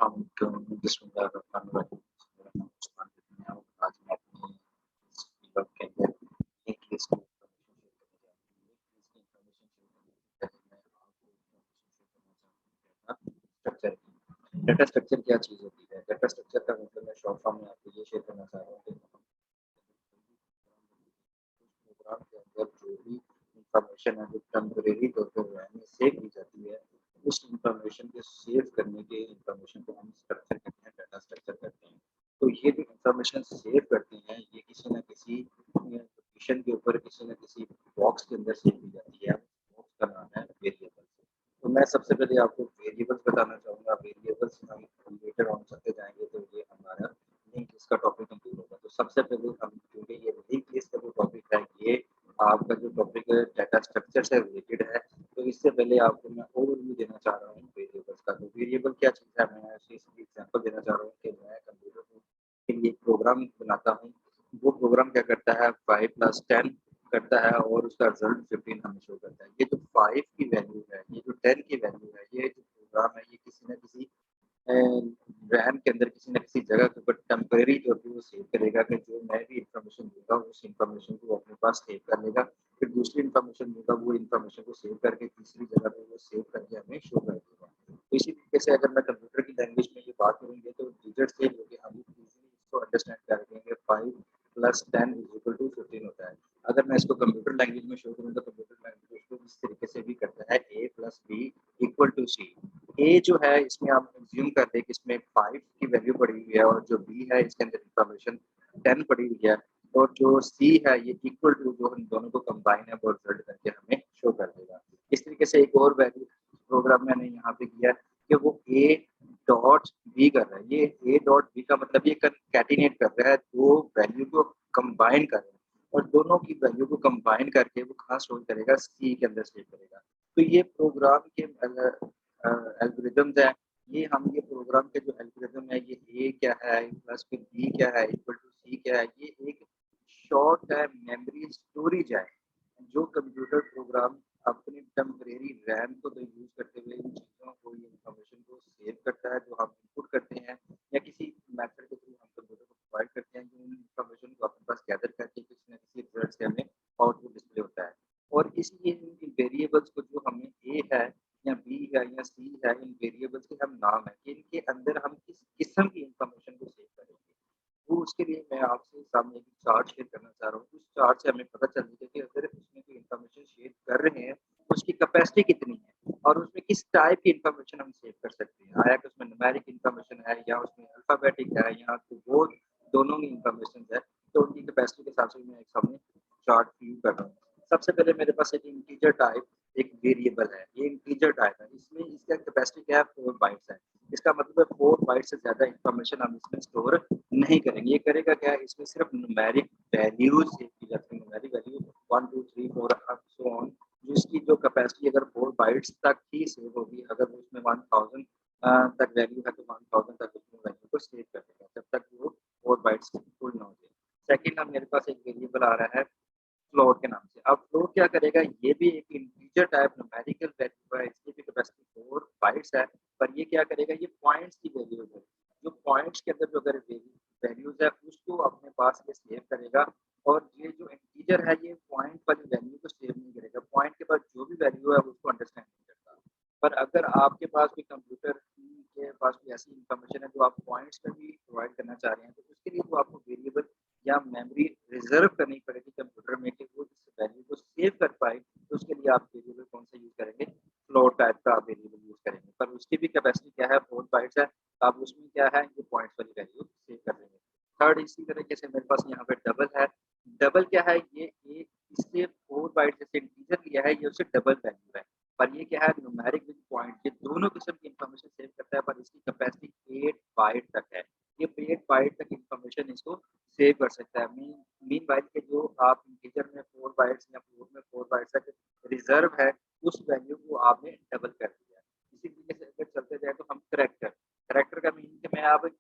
अस्सलामुअलैकुम, बिस्मिल्लाहिर्रहमानिर्रहीम। मेरा नाम उस्मान बिन है और आज मैं अपनी इस व्लॉग के अंदर एक केस की इन्फॉर्मेशन शेयर करने जा रहा हूँ। एक केस की इन्फॉर्मेशन शेयर करने जा रहा हूँ, पहले मैं आपको इन्फॉर्मेशन शेयर करना चाहूँगा डाटा स्ट्रक्चर क्या चीज़ होती है? डाटा स्ट्रक्चर का मतलब मैं शॉर्ट फॉर्म में आपको ये शेयर करना चाह रहा हूँ कि प्रोग्राम के अंदर जो भी इन्फॉर्मेशन है जो टेम्परेरी तौर पे रहने सेव की जाती है, उस इन्फॉर्मेशन को सेव करने के इन्फॉर्मेशन को हम स्ट्रक्चर कहते हैं, डाटा स्ट्रक्चर कहते हैं। तो ये जो इन्फॉर्मेशन सेव करते हैं, ये किसी न किसी लोकेशन के ऊपर किसी न किसी बॉक्स के अंदर सेव की जाती है। बॉक्स का नाम है वेरिएबल्स। तो मैं सबसे पहले आपको वेरिएबल्स बताना चाहूँगा। वेरिएबल्स हम लेटर ऑन चलते जाएँगे तो ये हमारा लिंक इसका टॉपिक कंप्लीट होगा। तो सबसे पहले हम क्योंकि ये लिंक लिस्ट का जो टॉपिक है ये आपका जो टॉपिक है डाटा स्ट्रक्चर से रिलेटेड है, तो इससे पहले आपको मैं ओवरव्यू देना चाह रहा हूँ वेरिएबल्स का। तो वेरिएबल क्या चीज़ है, मैं ऐसे इसकी एग्जांपल देना चाह रहा हूँ कि मैं कंप्यूटर के लिए एक प्रोग्राम बनाता हूँ। वो प्रोग्राम क्या करता है 5 + 10 करता है और उसका रिजल्ट 15 हमें शो करता है। ये जो 5 की वैल्यू है, ये जो 10 की वैल्यू है, ये जो प्रोग्राम है ये किसी न किसी अ, रैम के अंदर किसी न किसी जगह के ऊपर टेम्परेरी तौर पे वो सेव करेगा कि जो मैं भी इन्फॉर्मेशन दूँगा, उस इन्फॉर्मेशन को वो अपने पास सेव कर लेगा। फिर दूसरी इन्फॉर्मेशन दूँगा, वो इन्फॉर्मेशन को सेव करके तीसरी जगह पे वो सेव करके हमें शो कर देगा। तो इसी तरीके से अगर मैं कंप्यूटर की लैंग्वेज में ये बात करूँगी तो डिजिट सेव होके हम इज़िली इसको अंडरस्टैंड कर लेंगे 5 + 10 = 15 होता है। अगर मैं इसको कंप्यूटर लैंग्वेज में शो करूँ तो कंप्यूटर लैंग्वेज उसको इस तरीके से भी करता है A + B = C। ए जो है इसमें आप अज़्यूम कर लें कि इसमें 5 की वैल्यू पड़ी हुई है और जो बी है इसके अंदर इन्फॉर्मेशन 10 पड़ी हुई है और जो सी है ये इक्वल टू जो इन दोनों को कंबाइन है वो रिजल्ट करके हमें शो कर देगा। इस तरीके से एक और वैल्यू प्रोग्राम मैंने यहाँ पे किया है कि वो ए डॉट बी कर रहा है। ये ए डॉट बी का मतलब ये कंकैटिनेट कर रहा है, 2 वैल्यू को कंबाइन कर रहा है और दोनों की वैल्यू को कंबाइन करके वो कहाँ स्टोर करेगा, सी के अंदर सेव करेगा। तो ये प्रोग्राम के एल्गोरिदम्स हैं, ये प्रोग्राम के जो एल्गोरिदम है, ये ए क्या है प्लस फिर बी क्या है इक्वल टू सी क्या है, ये एक शॉर्ट है मेमोरी स्टोरेज है, जो कंप्यूटर प्रोग्राम अपनी टेम्परेरी रैम को तो यूज़ करते हुए इन चीज़ों को ये इन्फॉर्मेशन को सेव करता है, जो हम इनपुट करते हैं या किसी मेथड के थ्रू हम कंप्यूटर को प्रोवाइड करते हैं, जो इन इन्फॉर्मेशन को अपने पास गैदर करके किसी न किसी रिजल्ट से हमें आउटपुट डिस्प्ले होता है। और इसलिए इन वेरिएबल्स को जो हमें ए है या बी है या सी है, इन वेरिएबल्स के हम नाम है कि इनके अंदर हम किस किस्म की इन्फॉर्मेशन को सेव करेंगे। वो उसके लिए मैं आपसे सामने एक चार्ट शेयर करना चाह रहा हूँ। उस चार्ट से हमें पता चल जाएगा कि अगर उसमें कोई इन्फॉर्मेशन शेयर कर रहे हैं, उसकी कैपेसिटी कितनी है और उसमें किस टाइप की इन्फॉर्मेशन हम सेव कर सकते हैं। आया कि उसमें न्यूमेरिक इन्फॉर्मेशन है या उसमें अल्फ़ाबेटिक है या तो वो दोनों ही इन्फॉर्मेशन है, तो उनकी कैपेसिटी के हिसाब से मैं एक सामने चार्ट व्यू कर रहा हूँ। सबसे पहले मेरे पास एक इंटीजर टाइप एक वेरिएबल है, ये इंटीजर टाइप है, इसमें इसका कैपेसिटी क्या है 4 बाइट्स है। इसका मतलब है 4 बाइट से ज़्यादा इन्फॉर्मेशन हम इसमें स्टोर नहीं करेंगे। ये करेगा क्या, इसमें सिर्फ न्यूमेरिक वैल्यूज़ सेव की जाती है, numeric value 1, 2, 3, 4 up so on, जिसकी जो कैपेसिटी अगर 4 बाइट्स तक ही सेव होगी, अगर वो उसमें 1000 तक वैल्यू है तो 1000 तक उसमें वैल्यू को सेव कर देगा, जब तक वो 4 बाइट्स फुल ना हो जाए। सेकंड अब मेरे पास एक वेरिएबल आ रहा है फ्लोट के नाम से। अब फ्लोट क्या करेगा, ये भी एक इंटीजर टाइप न्यूमेरिकल वैल्यू है, इसकी भी कैपेसिटी 4 बाइट्स है, पर ये क्या करेगा, ये पॉइंट्स की वैल्यूज़ है। जो पॉइंट्स के अंदर जो अगर वैल्यूज़ है उसको अपने पास ये सेव करेगा और ये जो इंटीजर है ये पॉइंट वाली वैल्यू को सेव नहीं करेगा। पॉइंट के बाद जो भी वैल्यू है उसको अंडरस्टैंड नहीं करता। पर अगर आपके पास कोई कंप्यूटर के पास कोई ऐसी इन्फॉर्मेशन है जो आप पॉइंट्स में भी प्रोवाइड करना चाह रहे हैं, तो उसके लिए तो आपको वेरिएबल या मेमोरी रिज़र्व करनी पड़ेगी कंप्यूटर में कि वो इस वैल्यू को सेव कर पाए, तो उसके लिए आप वेरिएबल कौन-सा यूज़ करेंगे? फ्लोट टाइप का आप वेरिएबल यूज़ करेंगे। पर उसकी भी कैपेसिटी क्या है 4 बाइट्स है, आप उसमें क्या है ये पॉइंट्स वाली वैल्यू सेव कर देंगे। थर्ड इसी तरीके से मेरे पास यहाँ पे डबल है। डबल क्या है, ये एक इससे 4 बाइट जैसे इंटीजर लिया है, ये उससे डबल वैल्यू है। पर ये क्या है न्यूमेरिक विद पॉइंट, ये दोनों किस्म की इन्फॉर्मेशन सेव करता है, पर इसकी कैपेसिटी 8 बाइट तक है। ये 8 बाइट तक इन्फॉर्मेशन इसको सेव कर सकता है। मीनवाइल के जो आप इंटीजर में 4 बाइट्स या फ्लोट में 4 बाइट्स तक रिज़र्व है, उस वैल्यू को आपने डबल कर दिया। इसी तरीके से अगर चलते जाए तो हम करैक्टर, करैक्टर का मीनिंग कि मैं अब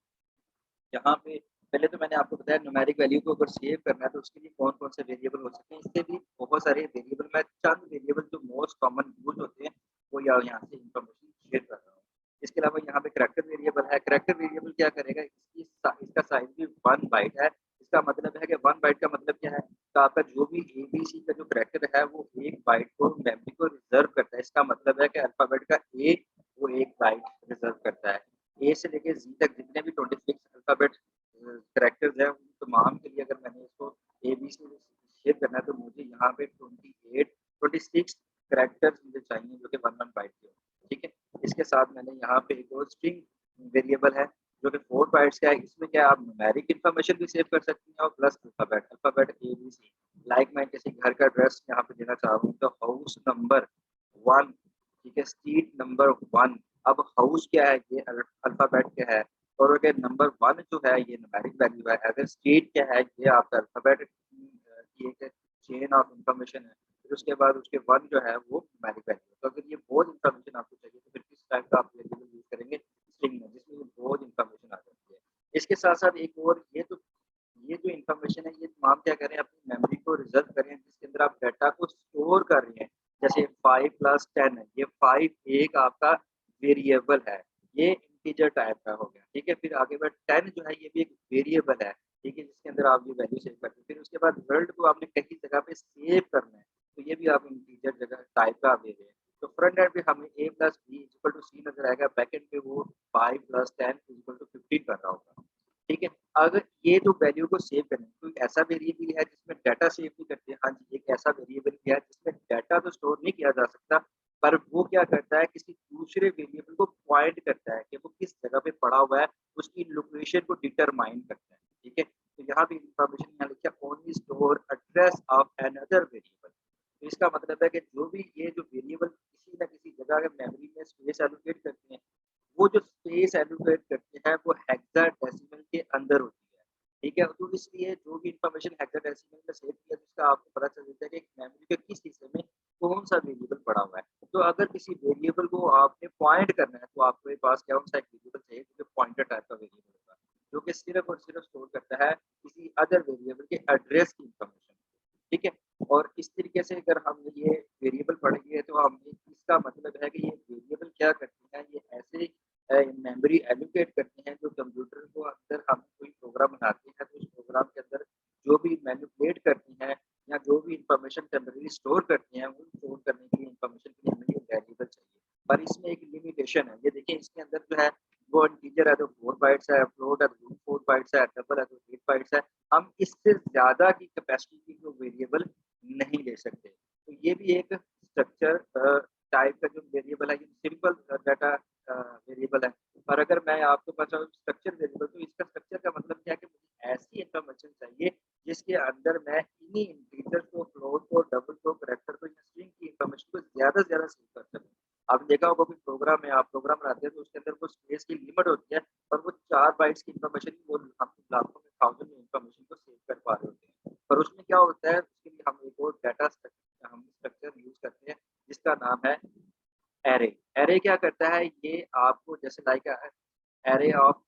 यहाँ पे पहले तो मैंने आपको बताया न्यूमेरिक वैल्यू को अगर सेव करना है तो उसके लिए कौन-कौन से वेरिएबल हो सकते हैं। इसके भी बहुत सारे वेरिएबल, मैं चंद वेरिएबल जो मोस्ट कॉमन यूज़ होते हैं वो यहाँ से इन्फॉर्मेशन शेयर कर रहा हूँ। इसके अलावा यहाँ पे करैक्टर वेरिएबल है। करैक्टर वेरिएबल क्या करेगा, इसका साइज भी 1 बाइट है। इसका मतलब है कि 1 बाइट का मतलब क्या है, तो आपका जो भी एबीसी का जो करैक्टर है वो 1 बाइट को मेमोरी को रिजर्व करता है। इसका मतलब है कि अल्फाबेट का ए वो 1 बाइट रिजर्व करता है। ए से लेके जी तक जितने भी 26 अल्फाबेट करैक्टर्स हैं उन तमाम के लिए अगर मैंने इसको एबीसी शेयर करना है तो मुझे यहाँ पे 26 करैक्टर्स मुझे चाहिए जो कि 1 बाइट के हो। ठीक है, इसके साथ मैंने यहाँ पे एक और स्ट्रिंग वेरिएबल है जो कि 4 बाइट्स का है। इसमें क्या आप न्यूमेरिक इंफॉर्मेशन भी सेव कर सकती हैं और plus alphabet A B C. Like मैं किसी घर का एड्रेस यहाँ पे देना चाह रहा हूँ तो हाउस नंबर 1, ठीक है, स्ट्रीट नंबर 1। अब हाउस क्या है, ये अल्फाबेट क्या है, और अगर नंबर 1 जो है ये न्यूमेरिक वैल्यू है, अगर स्ट्रीट क्या है ये आपका अल्फाबेट की एक चेन ऑफ इंफॉर्मेशन है। फिर उसके बाद उसके 1 जो है वो न्यूमेरिक वैल्यू है। तो अगर ये बहुत इंफॉर्मेशन आपको चाहिए तो फिर किस टाइप का आप वेरिएबल यूज करेंगे, स्ट्रिंग में, जिसमें ये बहुत इंफॉर्मेशन आ जाती है। इसके साथ साथ एक और ये जो इंफॉर्मेशन है ये तमाम क्या करें, अपनी मेमोरी को रिजर्व करें जिसके अंदर आप डाटा को स्टोर कर रहे हैं। जैसे 5 + 10 है, ये 5 एक आपका वेरिएबल है, ये इंटीजर टाइप का हो गया। ठीक है, फिर आगे बढ़ 10 जो है ये भी एक वेरिएबल है, ठीक है, जिसके अंदर आप ये वैल्यू सेव करते हैं। फिर उसके बाद वर्ल्ड को आपने कहीं जगह पे सेव करना है तो ये भी आप इंटीजर जगह टाइप का दे रहे हैं। तो फ्रंट एंड पे हमें a + b = c नजर आएगा, बैक एंड पे वो 5 + 10 = 15 कर रहा होगा। ठीक है, अगर ये जो वैल्यू को सेव करना है, कोई ऐसा वेरिएबल है जिसमें डाटा सेव नहीं करते। हाँ जी, एक ऐसा वेरिएबल भी है जिसमें डाटा तो स्टोर नहीं किया जा सकता, पर वो क्या करता है, किसी दूसरे वेरिएबल को पॉइंट करता है कि वो किस जगह पे पड़ा हुआ है, उसकी लोकेशन को डिटरमाइन करता है। ठीक है, तो यहाँ भी इंफॉर्मेशन यहाँ लिखा only store address of another variable. तो इसका मतलब है कि जो भी ये जो वेरिएबल किसी न किसी जगह के मेमोरी में स्पेस एलोकेट करते हैं, वो जो स्पेस एलोकेट करते हैं वो हेक्साडेसिमल के अंदर होती है। ठीक है, तो इसलिए जो भी इंफॉर्मेशन हेक्साडेसिमल में सेव किया जिसका आपको पता चल जाता है कि मेमोरी के किस हिस्से में कौन सा वेरिएबल पड़ा हुआ है। तो अगर किसी वेरिएबल को आपने पॉइंट करना है तो आपके पास कौन सा एक वेरिएबल चाहिए जो पॉइंटर टाइप का वेरिएबल होगा, जो कि सिर्फ और सिर्फ स्टोर करता है किसी अदर वेरिएबल के एड्रेस की इंफॉर्मेशन। ठीक है, और इस तरीके से अगर हम ये वेरिएबल पढ़ेंगे तो हम इसका मतलब है कि ये वेरिएबल क्या करते हैं, ये ऐसे मेमोरी एलोकेट करते हैं जो कंप्यूटर को अंदर हम कोई प्रोग्राम बनाते हैं तो उस प्रोग्राम के अंदर जो भी मैनिपुलेट करती हैं या जो भी इंफॉर्मेशन टेम्परेरी स्टोर करती हैं, वो स्टोर करने के लिए इंफॉर्मेशन के लिए हमें ये वेरिएबल चाहिए। पर इसमें एक लिमिटेशन है, ये देखिए इसके अंदर जो है वो इंटीजर है तो 4 बाइट्स है, फ्लोट है तो 4 बाइट्स है, डबल है तो 8 बाइट्स है। हम इससे ज़्यादा की कैपेसिटी की जो वेरिएबल नहीं ले सकते। तो ये भी एक स्ट्रक्चर टाइप का जो वेरिएबल है, ये सिंपल डाटा वेरिएबल है। पर अगर मैं आपको बताऊँ स्ट्रक्चर वेरिएबल, तो इसका स्ट्रक्चर का मतलब क्या है कि मुझे ऐसी इंफॉर्मेशन चाहिए जिसके अंदर मैं इन्हीं इंटीजर को, फ्लोट को, डबल को, करैक्टर को या स्ट्रिंग की इंफॉर्मेशन को ज़्यादा से ज़्यादा सेव कर सकूँ। आपने देखा होगा कोई प्रोग्राम में आप प्रोग्राम बनाते हैं तो उसके अंदर कुछ स्पेस की लिमिट होती है और वो 4 बाइट्स की इंफॉर्मेशन वो हम लाखों में, थाउज़ेंड में इंफॉर्मेशन को सेव कर पा रहे होते हैं। पर उसमें क्या होता है, उसके लिए हम एक और डाटा स्ट्रक्चर यूज़ करते हैं जिसका नाम है एरे। एरे क्या करता है, ये आपको जैसे like array of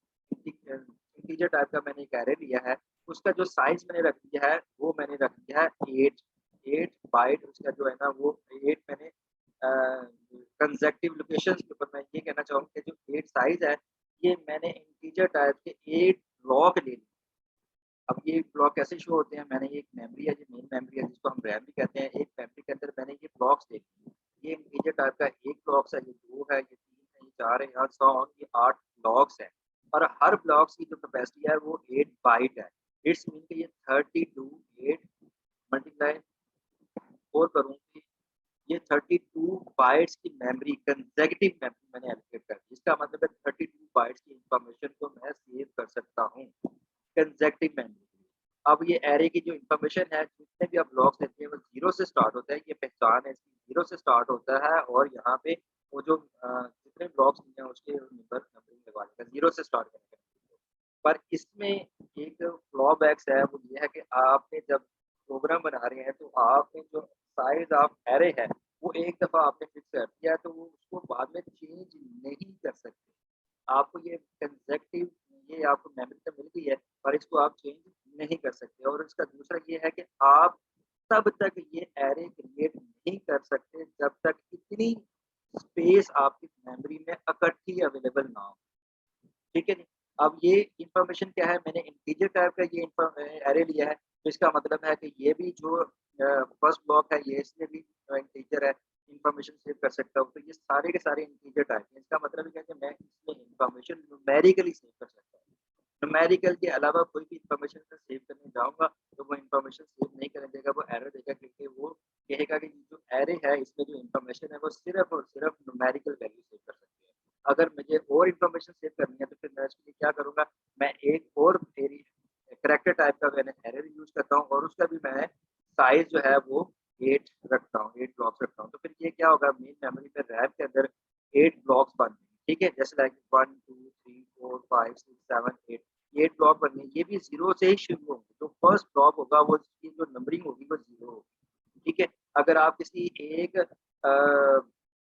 integer type का मैंने एक एरे लिया है, उसका जो साइज़ मैंने रख दिया है वो मैंने रख दिया है 8 बाइट। उसका जो है ना वो 8 मैंने कंसेक्टिव लोकेशंस के ऊपर मैं ये कहना चाहूँगा कि जो 8 साइज़ है, ये मैंने इंटीजर टाइप के 8 ब्लॉक ले लिए। अब ये ब्लॉक कैसे शो होते हैं, मैंने ये एक मेमोरी है, ये मेन मेमोरी है जिसको हम रैम भी कहते हैं। एक मेमोरी के अंदर मैंने ये ब्लॉक्स देख लिए। ये इंटीजर टाइप का एक ब्लॉक्स है, ये 2 है, ये 3 है, ये 4 है, यहाँ सो ऑन, ये 8 ब्लॉक्स हैं। और हर ब्लॉक्स की जो कैपेसिटी है वो 8 बाइट है। इट्स मीन कि ये 32 8 मल्टीप्लाई 4 करूँगी, ये 32 बाइट्स की मेमोरी, कंसेक्युटिव मेमोरी मैंने एलोकेट कर दी। इसका मतलब है 32 बाइट्स की इंफॉर्मेशन को मैं सेव कर सकता हूँ कंसेक्युटिव मेमोरी। अब ये एरे की जो इंफॉर्मेशन है, जितने भी आप ब्लॉक्स देते हैं वो 0 से स्टार्ट होता है, ये पहचान है इसकी, 0 से स्टार्ट होता है और यहाँ पे वो जो जितने ब्लॉक्स दिए हैं उसके नंबर नंबरिंग लगा देगा 0 से स्टार्ट करने का। पर इसमें एक ड्रॉबैक्स है, वो ये है कि आपने जब प्रोग्राम बना रहे हैं तो आपने जो साइज़ ऑफ एरे है, वो एक दफ़ा आपने फिक्स कर दिया है तो वो उसको बाद में चेंज नहीं कर सकते। आपको ये कंसेक्टिव, ये आपको मेमोरी तो मिल गई है पर इसको आप चेंज नहीं कर सकते। और इसका दूसरा ये है कि आप तब तक ये एरे क्रिएट नहीं कर सकते जब तक इतनी स्पेस आपकी मेमोरी में इकट्ठी अवेलेबल ना हो। ठीक है जी। अब ये इन्फॉर्मेशन क्या है, मैंने इंटीजर टाइप का ये एरे लिया है, तो इसका मतलब है कि ये भी जो फर्स्ट ब्लॉक है ये इसमें भी इंटीजर है, इन्फॉर्मेशन सेव कर सकता हूँ। तो ये सारे के सारे इंटीजर टाइप हैं। इसका मतलब क्या है कि मैं इसमें इन्फॉर्मेशन न्यूमेरिकली सेव कर सकता हूँ। न्यूमेरिकल के अलावा कोई भी इन्फॉर्मेशन मैं सेव करने जाऊँगा, तो वो इन्फॉर्मेशन सेव नहीं करने देगा, वो एरर देगा, क्योंकि वो कहेगा कि जो एरे है इसमें जो इन्फॉर्मेशन है वो सिर्फ़ और सिर्फ़ न्यूमेरिकल वैल्यू सेव कर सकती है। अगर मुझे और इन्फॉर्मेशन सेव करनी है तो फिर मैं उसके लिए क्या करूँगा, मैं एक और एरी करैक्टर टाइप का मैंने एरे यूज़ करता हूँ और उसका भी मैं साइज़ जो है वो 8 रखता हूँ, 8 ब्लॉक्स रखता हूँ। तो फिर ये क्या होगा, मेन मेमोरी में रैम के अंदर 8 ब्लॉक्स बन गए, ठीक है? जैसे लाइक 1, 2, 3, 4, 5, 6, 7, 8 8 ब्लॉक बनने, ये भी 0 से ही शुरू होंगे। जो फर्स्ट ब्लॉक होगा वो उसकी जो नंबरिंग होगी वो 0 होगी, ठीक है? अगर आप किसी एक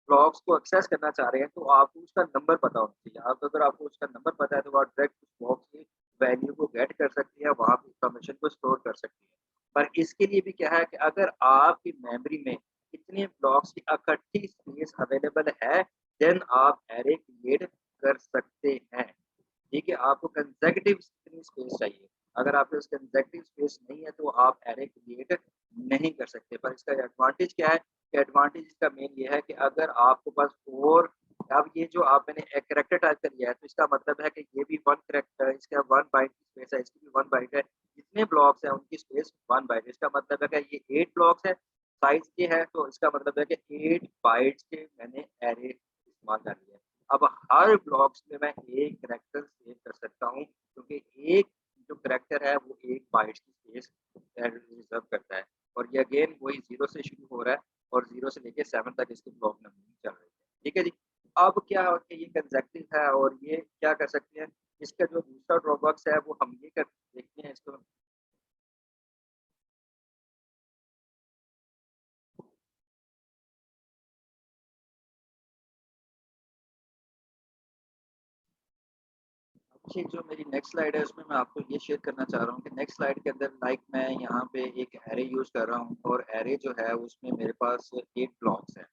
ब्लॉक्स को एक्सेस करना चाह रहे हैं तो आपको उसका नंबर पता होना चाहिए। आप अगर आपको उसका नंबर पता है तो आप डायरेक्ट उस ब्लॉक की वैल्यू को गेट कर सकती हैं, वहाँ पे इन्फॉर्मेशन को स्टोर कर सकती हैं। पर इसके लिए भी क्या है कि अगर आपकी मेमोरी में इतने ब्लॉक्स की इकट्ठी स्पेस अवेलेबल है, देन आप एरे क्रिएट कर सकते हैं। ठीक है, आपको कंसेक्युटिव स्क्रीन स्पेस चाहिए। अगर आपके पास कंसेक्युटिव स्पेस नहीं है तो आप एरे क्रिएट नहीं कर सकते। पर इसका एडवांटेज क्या है? कि एडवांटेज इसका मेन ये है कि अगर आपके पास और अब ये जो आप मैंने एक कैरेक्टर टाइप कर लिया है, तो इसका मतलब है कि ये भी 1 कैरेक्टर है, इसका 1 बाइट की स्पेस है, इसकी भी 1 बाइट है। जितने ब्लॉक्स हैं उनकी स्पेस 1 बाइट है। इसका मतलब है कि ये 8 ब्लॉक्स है, साइज़ ये है, तो इसका मतलब है कि 8 बाइट्स के मैंने एरे इस्तेमाल कर लिया है। अब हर ब्लॉक्स में मैं एक करैक्टर सेव कर सकता हूँ, क्योंकि एक जो करैक्टर है वो 1 बाइट्स की स्पेस रिज़र्व करता है। और ये अगेन वही 0 से शुरू हो रहा है और 0 से लेके 7 तक इसकी ब्लॉक नंबरिंग चल रही है। ठीक है जी? अब क्या है कि ये कंसेक्टिव है और ये क्या कर सकते हैं, इसका जो दूसरा ड्रॉबैक्स है वो हम ये कर देखते हैं इसको। जी, जो मेरी नेक्स्ट स्लाइड है उसमें मैं आपको ये शेयर करना चाह रहा हूँ कि नेक्स्ट स्लाइड के अंदर लाइक मैं यहाँ पे एक एरे यूज़ कर रहा हूँ और एरे जो है उसमें मेरे पास 8 ब्लॉक्स हैं।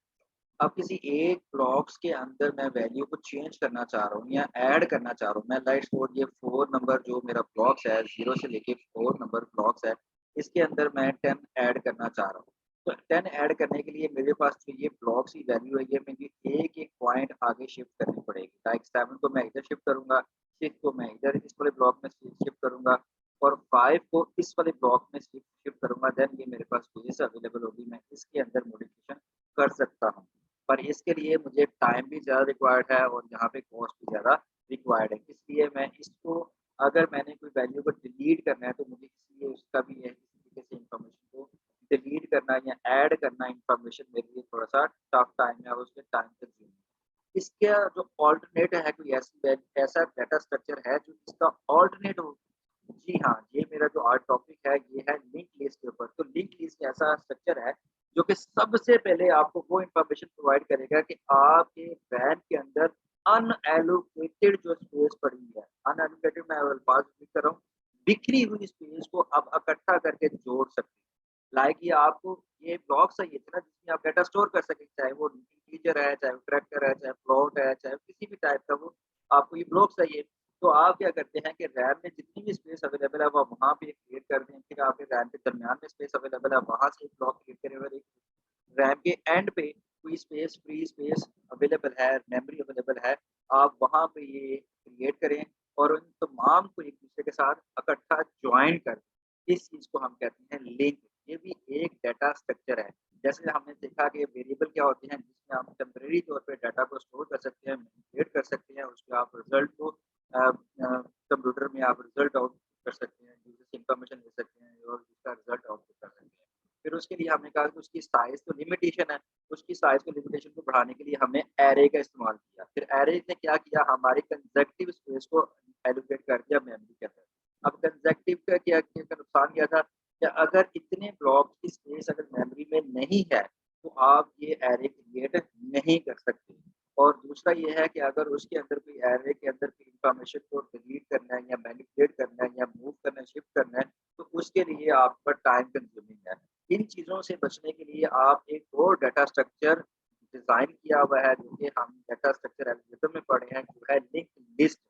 अब किसी एक ब्लॉक्स के अंदर मैं वैल्यू को चेंज करना चाह रहा हूँ या ऐड करना चाह रहा हूँ। मैं लाइक सपोज़ ये 4 नंबर जो मेरा ब्लॉक्स है, 0 से लेके 4 नंबर ब्लॉक्स है, इसके अंदर मैं 10 ऐड करना चाह रहा हूँ। तो 10 ऐड करने के लिए मेरे पास जो ये ब्लॉक्स की वैल्यू है, ये मुझे एक-एक पॉइंट आगे शिफ्ट करनी पड़ेगी। लाइक 7 को मैं इधर शिफ्ट करूँगा, 6 को मैं इधर इस वाले ब्लॉक में शिफ्ट करूँगा और 5 को इस वाले ब्लॉक में शिफ्ट करूँगा। देन ये मेरे पास स्पेस अवेलेबल होगी, मैं इसके अंदर मॉडिफ़िकेशन कर सकता हूँ। पर इसके लिए मुझे टाइम भी ज़्यादा रिक्वायर्ड है और यहाँ पे कॉस्ट भी ज़्यादा रिक्वायर्ड है। इसलिए मैं इसको अगर मैंने कोई वैल्यू को डिलीट करना है तो मुझे इसलिए उसका भी है किसी तरीके से इन्फॉर्मेशन को डिलीट करना या ऐड करना इन्फॉर्मेशन मेरे लिए थोड़ा-सा टफ टाइम है और उसमें टाइम कंज्यूमिंग है। इसका जो अल्टरनेट है कोई ऐसा डाटा स्ट्रक्चर है जो इसका अल्टरनेट हो। जी हाँ, ये मेरा जो आज टॉपिक है ये है लिंक लिस्ट के ऊपर। तो लिंक लिस्ट ऐसा स्ट्रक्चर है जो कि सबसे पहले आपको वो इन्फॉर्मेशन प्रोवाइड करेगा कि आपके वैन के अंदर अनएलोकेटेड जो स्पेस पड़ी है, अनएलोकेटेड मैं अल्फाज यूज़ कर रहा हूँ, बिखरी हुई स्पेस को आप इकट्ठा करके जोड़ सकते हैं। लाइक ये आपको ये ब्लॉक्स चाहिए थे ना जिसमें आप डेटा स्टोर कर सकें, चाहे वो इंटीजर है, चाहे वो कैरेक्टर है, चाहे फ्लोट है, चाहे किसी भी टाइप का वो आपको ये ब्लॉक्स चाहिए। तो आप क्या करते हैं कि रैम में जितनी भी स्पेस अवेलेबल है वो वहाँ पे क्रिएट कर दें, फिर आपके रैम के दरमियान में स्पेस अवेलेबल है वहाँ से एक ब्लॉक क्रिएट करें और एक रैम के एंड पे कोई स्पेस फ्री स्पेस अवेलेबल है, मेमोरी अवेलेबल है, आप वहाँ पे ये क्रिएट करें और उन तमाम को एक-दूसरे के साथ इकट्ठा जॉइन कर दें। इस चीज़ को हम कहते हैं लिंक। ये भी एक डाटा स्ट्रक्चर है। जैसे हमने देखा कि वेरिएबल क्या होते हैं जिसमें आप टेम्परेरी तौर पे डाटा को स्टोर कर सकते हैं, मैनिपुलेट कर सकते हैं, उसके आप रिज़ल्ट को कंप्यूटर में आप रिज़ल्ट आउटपुट कर सकते हैं, यूज़र से इन्फॉर्मेशन ले सकते हैं और उसका रिज़ल्ट आउटपुट कर सकते हैं। फिर उसके लिए हमने कहा कि उसकी साइज़ तो लिमिटेशन है, उसकी साइज़ को लिमिटेशन को बढ़ाने के लिए हमने एरे का इस्तेमाल किया। फिर एरे ने क्या किया हमारी कंसेक्युटिव स्पेस को एलोकेट कर दिया मेमोरी के अंदर। अब कंसेक्युटिव का क्या नुकसान क्या था कि अगर इतने ब्लॉक की स्पेस अगर मेमोरी में नहीं है, तो आप ये एरे क्रिएट नहीं कर सकते। और दूसरा ये है कि अगर उसके अंदर कोई एरे के अंदर की इन्फॉर्मेशन को डिलीट करना है या मैनिपुलेट करना है या मूव करना है, शिफ्ट करना है, तो उसके लिए आपका टाइम कंज्यूमिंग है। इन चीज़ों से बचने के लिए आप एक और डाटा स्ट्रक्चर डिज़ाइन किया हुआ है, जो कि हम डाटा स्ट्रक्चर एल्गोरिथम में पढ़े हैं, जो है लिंक लिस्ट।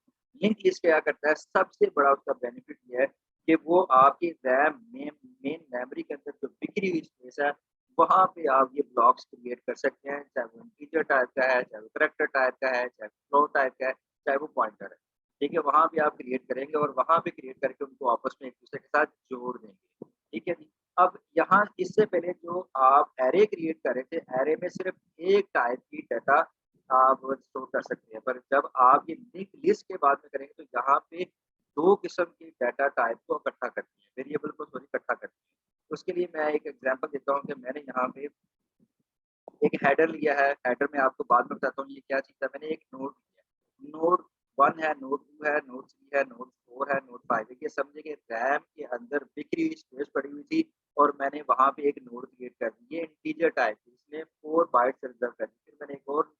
लिंक लिस्ट क्या करता है, सबसे बड़ा उसका बेनिफिट ये है कि वो आपके रैम में मेन मेमोरी के अंदर जो बिखरी हुई स्पेस है, वहाँ पे आप ये ब्लॉक्स क्रिएट कर सकते हैं, चाहे वो इंटीजर टाइप का है, चाहे वो कैरेक्टर टाइप का है, चाहे फ्लोट टाइप का है, चाहे वो पॉइंटर है। ठीक है, वहाँ पे आप क्रिएट करेंगे और वहाँ पे क्रिएट करके उनको आपस में एक-दूसरे के साथ जोड़ देंगे। ठीक है जी? अब यहाँ इससे पहले जो आप एरे क्रिएट कर रहे थे, एरे में सिर्फ़ एक टाइप की डाटा आप स्टोर कर सकते हैं, पर जब आप ये लिंक लिस्ट के बाद में करेंगे तो यहाँ पे 2 किस्म के डाटा टाइप को इकट्ठा करती है, वेरिएबल को सॉरी इकट्ठा करती है। उसके लिए मैं एक एग्ज़ाम्पल देता हूँ कि मैंने यहाँ पे एक हेडर लिया है, हेडर में आपको बाद में बताता हूँ ये क्या चीज़ है। मैंने एक नोड लिया, नोड 1 है, नोड 2 है, नोड 3 है, नोड 4 है, नोड 5 है। ये समझिए कि रैम के अंदर बिखरी हुई स्पेस पड़ी हुई थी और मैंने वहाँ पे एक नोड क्रिएट कर दी। ये इंटीजर टाइप थी, इसने 4 बाइट्स रिज़र्व कर दी। फिर मैंने एक और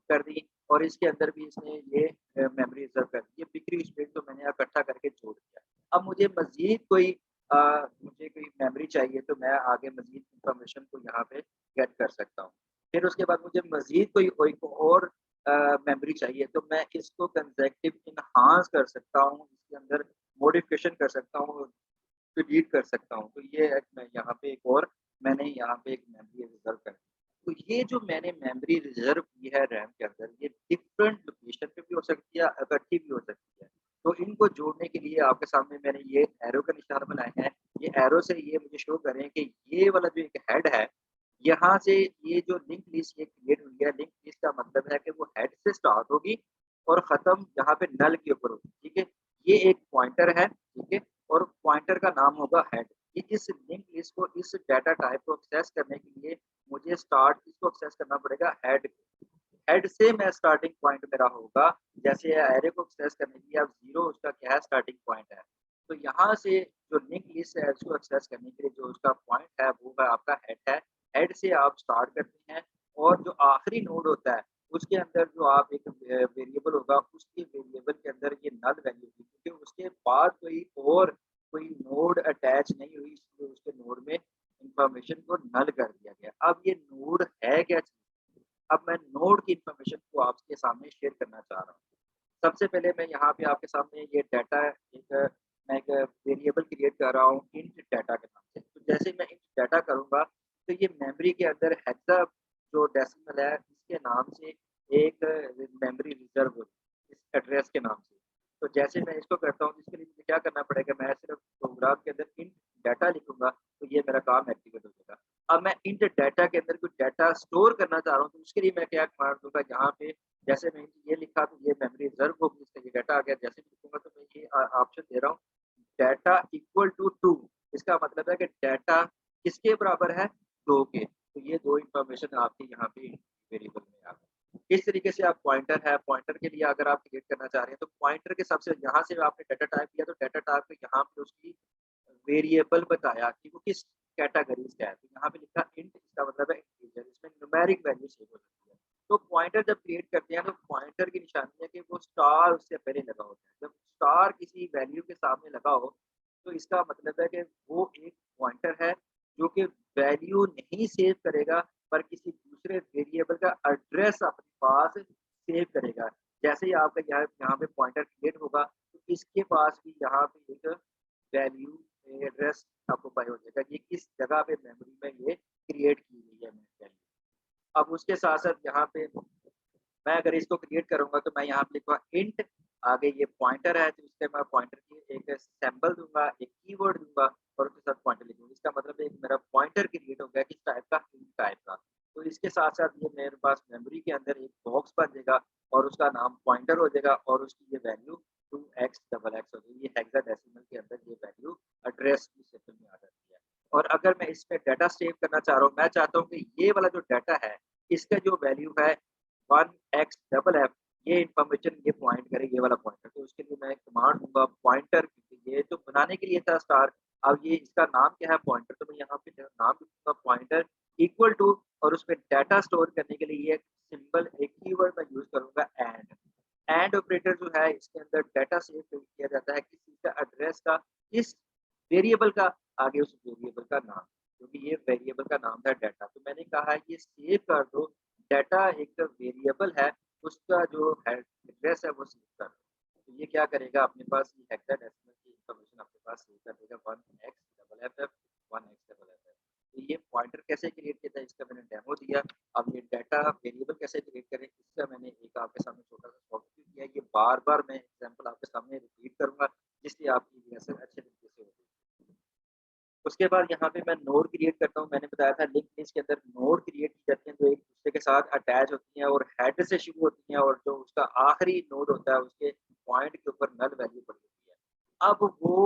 कर दी और इसके अंदर भी इसने ये मेमोरी रिज़र्व कर दी। ये बिखरी हुई स्पेस को मैंने इकट्ठा करके जोड़ दिया। अब मुझे मज़ीद कोई मुझे कोई मेमोरी चाहिए तो मैं आगे मज़ीद इन्फॉर्मेशन को यहाँ पे गेट कर सकता हूँ। फिर उसके बाद मुझे मज़ीद कोई और मेमोरी चाहिए तो मैं इसको कंसेक्टिव एनहांस कर सकता हूँ, इसके अंदर मॉडिफ़िकेशन कर सकता हूँ, डिलीट कर सकता हूँ। तो ये है मैं यहाँ पे एक और मैंने यहाँ पे एक मेमोरी रिज़र्व कर दी। तो ये जो मैंने मेमोरी रिज़र्व की है रैम के अंदर, ये डिफरेंट लोकेशन पे भी हो सकती है, इकट्ठी भी हो सकती है। तो इनको जोड़ने के लिए आपके सामने मैंने ये एरो का निशान बनाए हैं। ये एरो से ये मुझे शो कर रहे हैं कि ये वाला जो एक हेड है, यहाँ से ये जो लिंक लिस्ट ये क्रिएट हुई है, लिंक लिस्ट का मतलब है कि वो हेड से स्टार्ट होगी और ख़त्म यहाँ पे नल के ऊपर होगी, ठीक है? ये एक पॉइंटर है, ठीक है? और पॉइंटर का नाम होगा हेड। ये इस लिंक लिस्ट को इस डाटा टाइप को एक्सेस करने के लिए मुझे स्टार्ट इसको एक्सेस करना पड़ेगा हेड हेड से मैं स्टार्टिंग पॉइंट मेरा होगा, जैसे एरे को एक्सेस करने के लिए अब 0 उसका क्या है स्टार्टिंग पॉइंट है। तो यहाँ से जो लिंक लिस्ट है उसको एक्सेस करने के लिए जो उसका पॉइंट है वो है आपका हेड है। हेड से आप स्टार्ट करते हैं और जो आखिरी नोड होता है उसके अंदर जो आप एक वेरिएबल होगा उसके वेरिएबल के अंदर ये नल वैल्यू होगी क्योंकि उसके बाद कोई नोड अटैच नहीं हुई इसलिए उसके नोड में इंफॉर्मेशन को नल कर दिया गया। अब ये नोड है क्या चीज़? अब मैं नोड की इन्फॉर्मेशन को आपके सामने शेयर करना चाह रहा हूँ। सबसे पहले मैं यहाँ पे आपके सामने ये डाटा मैं एक वेरिएबल क्रिएट कर रहा हूँ इंट डाटा के नाम से। तो जैसे ही मैं इंट डाटा करूँगा तो ये मेमोरी के अंदर हेक्सा जो डेसिमल है इसके नाम से एक मेमोरी रिज़र्व होती है, इस एड्रेस के नाम से। तो जैसे मैं इसको करता हूँ इसके लिए मुझे क्या करना पड़ेगा मैं सिर्फ़ प्रोग्राम के अंदर इंट डाटा लिखूँगा तो ये मेरा काम एक्टिवेट हो जाएगा। अब मैं इंट डाटा के अंदर कुछ डाटा स्टोर करना चाह रहा हूँ तो उसके लिए मैं क्या कमांड दूँगा यहाँ पे जैसे मैं ये लिखा तो ये मेमोरी रिज़र्व होगी इसका ये डाटा आ गया जैसे भी लिखूँगा तो मैं ये ऑप्शन दे रहा हूँ डाटा इक्वल टू 2 इसका मतलब है कि डाटा किसके बराबर है 2 के। तो ये 2 इन्फॉर्मेशन आपके यहाँ पे वेरिएबल में आ गई। इस तरीके से आप पॉइंटर है, पॉइंटर के लिए अगर आप क्रिएट करना चाह रहे हैं तो पॉइंटर के सबसे यहाँ से आपने डाटा टाइप किया तो डाटा टाइप पे यहाँ पे उसकी वेरिएबल बताया कि वो किस कैटेगरीज़ का है। तो यहाँ पे लिखा इंट इसका मतलब है इंटीजर इसमें न्यूमेरिक वैल्यू सेव हो सकती है। तो पॉइंटर जब क्रिएट करते हैं तो पॉइंटर की निशानी है कि वो स्टार उससे पहले लगा होता है। जब स्टार किसी वैल्यू के सामने लगा हो तो इसका मतलब है कि वो एक पॉइंटर है जो कि वैल्यू नहीं सेव करेगा पर किसी दूसरे वेरिएबल का एड्रेस अपने पास सेव करेगा। जैसे ही आपका यहाँ पे पॉइंटर क्रिएट होगा तो इसके पास भी यहाँ पे एक वैल्यू एड्रेस आपको पता हो जाएगा कि किस जगह पे मेमोरी में ये क्रिएट की हुई है वैल्यू। अब उसके साथ-साथ यहाँ पे मैं अगर इसको क्रिएट करूँगा तो मैं यहाँ पे लिखूँगा इंट आगे ये पॉइंटर है तो इससे मैं पॉइंटर की एक सिंबल दूँगा, एक कीवर्ड दूँगा और उसके साथ पॉइंटर लिखूँगा। इसका मतलब एक मेरा पॉइंटर क्रिएट हो गया किस टाइप का इंट टाइप का। तो इसके साथ-साथ ये मेरे पास मेमोरी के अंदर एक बॉक्स बन जाएगा और उसका नाम पॉइंटर हो जाएगा और उसकी ये वैल्यू 2x डबल एक्स हो जाएगी। ये हेक्साडेसिमल के अंदर ये वैल्यू एड्रेस की शक्ल में आ जाती है। और अगर मैं इसमें डाटा सेव करना चाह रहा हूँ, मैं चाहता हूँ कि ये वाला जो डाटा है, इसका जो वैल्यू है 1x डबल एफ ये इन्फॉर्मेशन ये पॉइंट करे ये वाला पॉइंटर तो उसके लिए मैं कमांड दूँगा पॉइंटर क्योंकि ये तो बनाने के लिए था स्टार अब ये इसका नाम क्या है पॉइंटर तो मैं यहाँ पे जो नाम लिखूँगा पॉइंटर इक्वल टू और उसमें डाटा स्टोर करने के लिए ये सिंबल एक कीवर्ड मैं यूज़ करूँगा एंड ऑपरेटर जो है इसके अंदर डाटा सेव किया जाता है किसी का एड्रेस का इस वेरिएबल का आगे उस वेरिएबल का नाम क्योंकि ये वेरिएबल का नाम था डाटा तो मैंने कहा ये सेव कर दो डाटा एक वेरिएबल है, उसका जो है एड्रेस है वो सेव कर रहा है। तो ये क्या करेगा, अपने पास ये हेक्साडेसिमल की इंफॉर्मेशन अपने पास सेव कर देगा 1x FFF 1x FFF। तो ये पॉइंटर कैसे क्रिएट किया था इसका मैंने डेमो दिया। अब ये डाटा वेरिएबल कैसे क्रिएट करें इसका मैंने एक आपके सामने छोटा सा सॉफ्टवेयर किया। ये बार-बार मैं एग्जांपल आपके सामने रिपीट करूँगा जिससे आपकी रिहर्सल अच्छे तरीके से होगी। उसके बाद यहाँ पे मैं नोड क्रिएट करता हूँ। मैंने बताया था लिंक्ड लिस्ट के अंदर नोड क्रिएट की जाती हैं जो एक दूसरे के साथ अटैच होती हैं और हेड से शुरू होती हैं और जो उसका आखिरी नोड होता है उसके पॉइंट के ऊपर नल वैल्यू पड़ी होती है। अब वो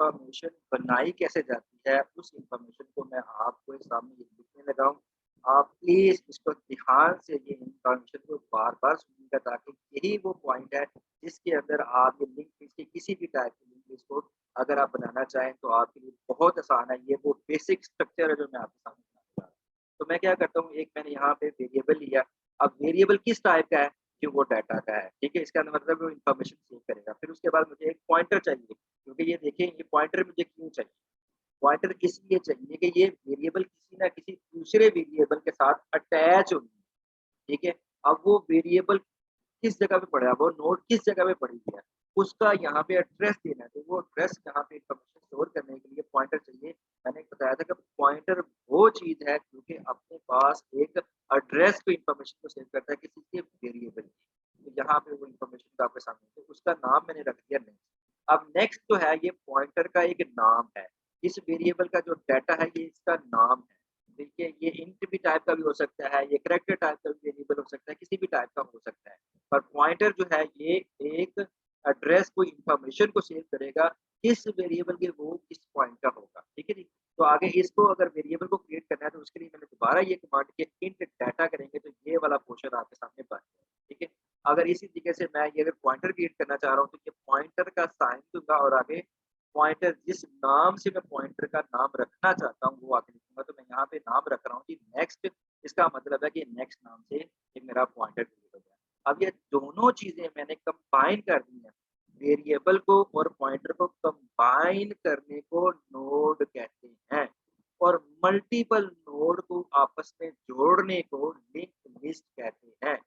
इंफॉर्मेशन बनाई कैसे जाती है उस इंफॉर्मेशन को मैं आपको सामने ये लिखने लगा हूँ। आप प्लीज इसको ध्यान से ये इंफॉर्मेशन को बार-बार सुनिएगा ताकि यही वो पॉइंट है जिसके अंदर आप ये लिंक लिस्ट के किसी भी टाइप की लिंक लिस्ट को अगर आप बनाना चाहें तो आपके लिए बहुत आसान है। ये वो बेसिक स्ट्रक्चर है जो मैं आपके सामने बताने जा रहा हूँ। तो मैं क्या करता हूँ, एक मैंने यहाँ पे वेरिएबल लिया। अब वेरिएबल किस टाइप का है कि वो डाटा का है, ठीक है? इसका मतलब वो इन्फॉर्मेशन सेव करेगा। फिर उसके बाद मुझे एक पॉइंटर चाहिए क्योंकि ये देखें ये पॉइंटर मुझे क्यों चाहिए? पॉइंटर इसलिए चाहिए कि ये वेरिएबल किसी ना किसी दूसरे वेरिएबल के साथ अटैच होनी है, ठीक है? अब वो वेरिएबल किस जगह पे पड़ा है, वो नोड किस जगह पे पड़ी हुई है, उसका यहाँ पे एड्रेस देना है। तो वो एड्रेस यहाँ पे इन्फॉर्मेशन स्टोर करने के लिए पॉइंटर चाहिए। मैंने बताया था कि पॉइंटर वो चीज़ है जो कि अपने पास एक एड्रेस को इन्फॉर्मेशन को सेव करता है किसी के वेरिएबल की। तो यहाँ पे वो इन्फॉर्मेशन का आपके सामने है। तो उसका नाम मैंने रख दिया नेक्स्ट। अब नेक्स्ट जो है ये पॉइंटर का एक नाम है। इस वेरिएबल का जो डाटा है ये इसका नाम है। देखिए ये इंट भी टाइप का भी हो सकता है, ये कैरेक्टर टाइप का भी वेरिएबल हो सकता है, किसी भी टाइप का हो सकता है। पर पॉइंटर जो है ये एक एड्रेस को इन्फॉर्मेशन को सेव करेगा किस वेरिएबल के वो किस पॉइंट का होगा, ठीक है जी। तो आगे इसको अगर वेरिएबल को क्रिएट करना है तो उसके लिए मैंने दोबारा ये कमांड की इंट डाटा करेंगे तो ये वाला पोर्शन आपके सामने बन गया, ठीक है। अगर इसी तरीके से मैं ये अगर पॉइंटर क्रिएट करना चाह रहा हूँ तो ये पॉइंटर का साइन दूंगा और आगे पॉइंटर जिस नाम से मैं पॉइंटर का नाम रखना चाहता हूँ वो आगे लिखूंगा। तो मैं यहाँ पे नाम रख रहा हूँ कि नेक्स्ट। इसका मतलब है कि नेक्स्ट नाम से एक मेरा पॉइंटर क्रिएट हो गया। अब ये दोनों चीजें मैंने कंबाइन कर दी हैं। वेरिएबल को और पॉइंटर को कंबाइन करने को नोड कहते हैं और मल्टीपल नोड को आपस में जोड़ने को लिंक लिस्ट कहते हैं।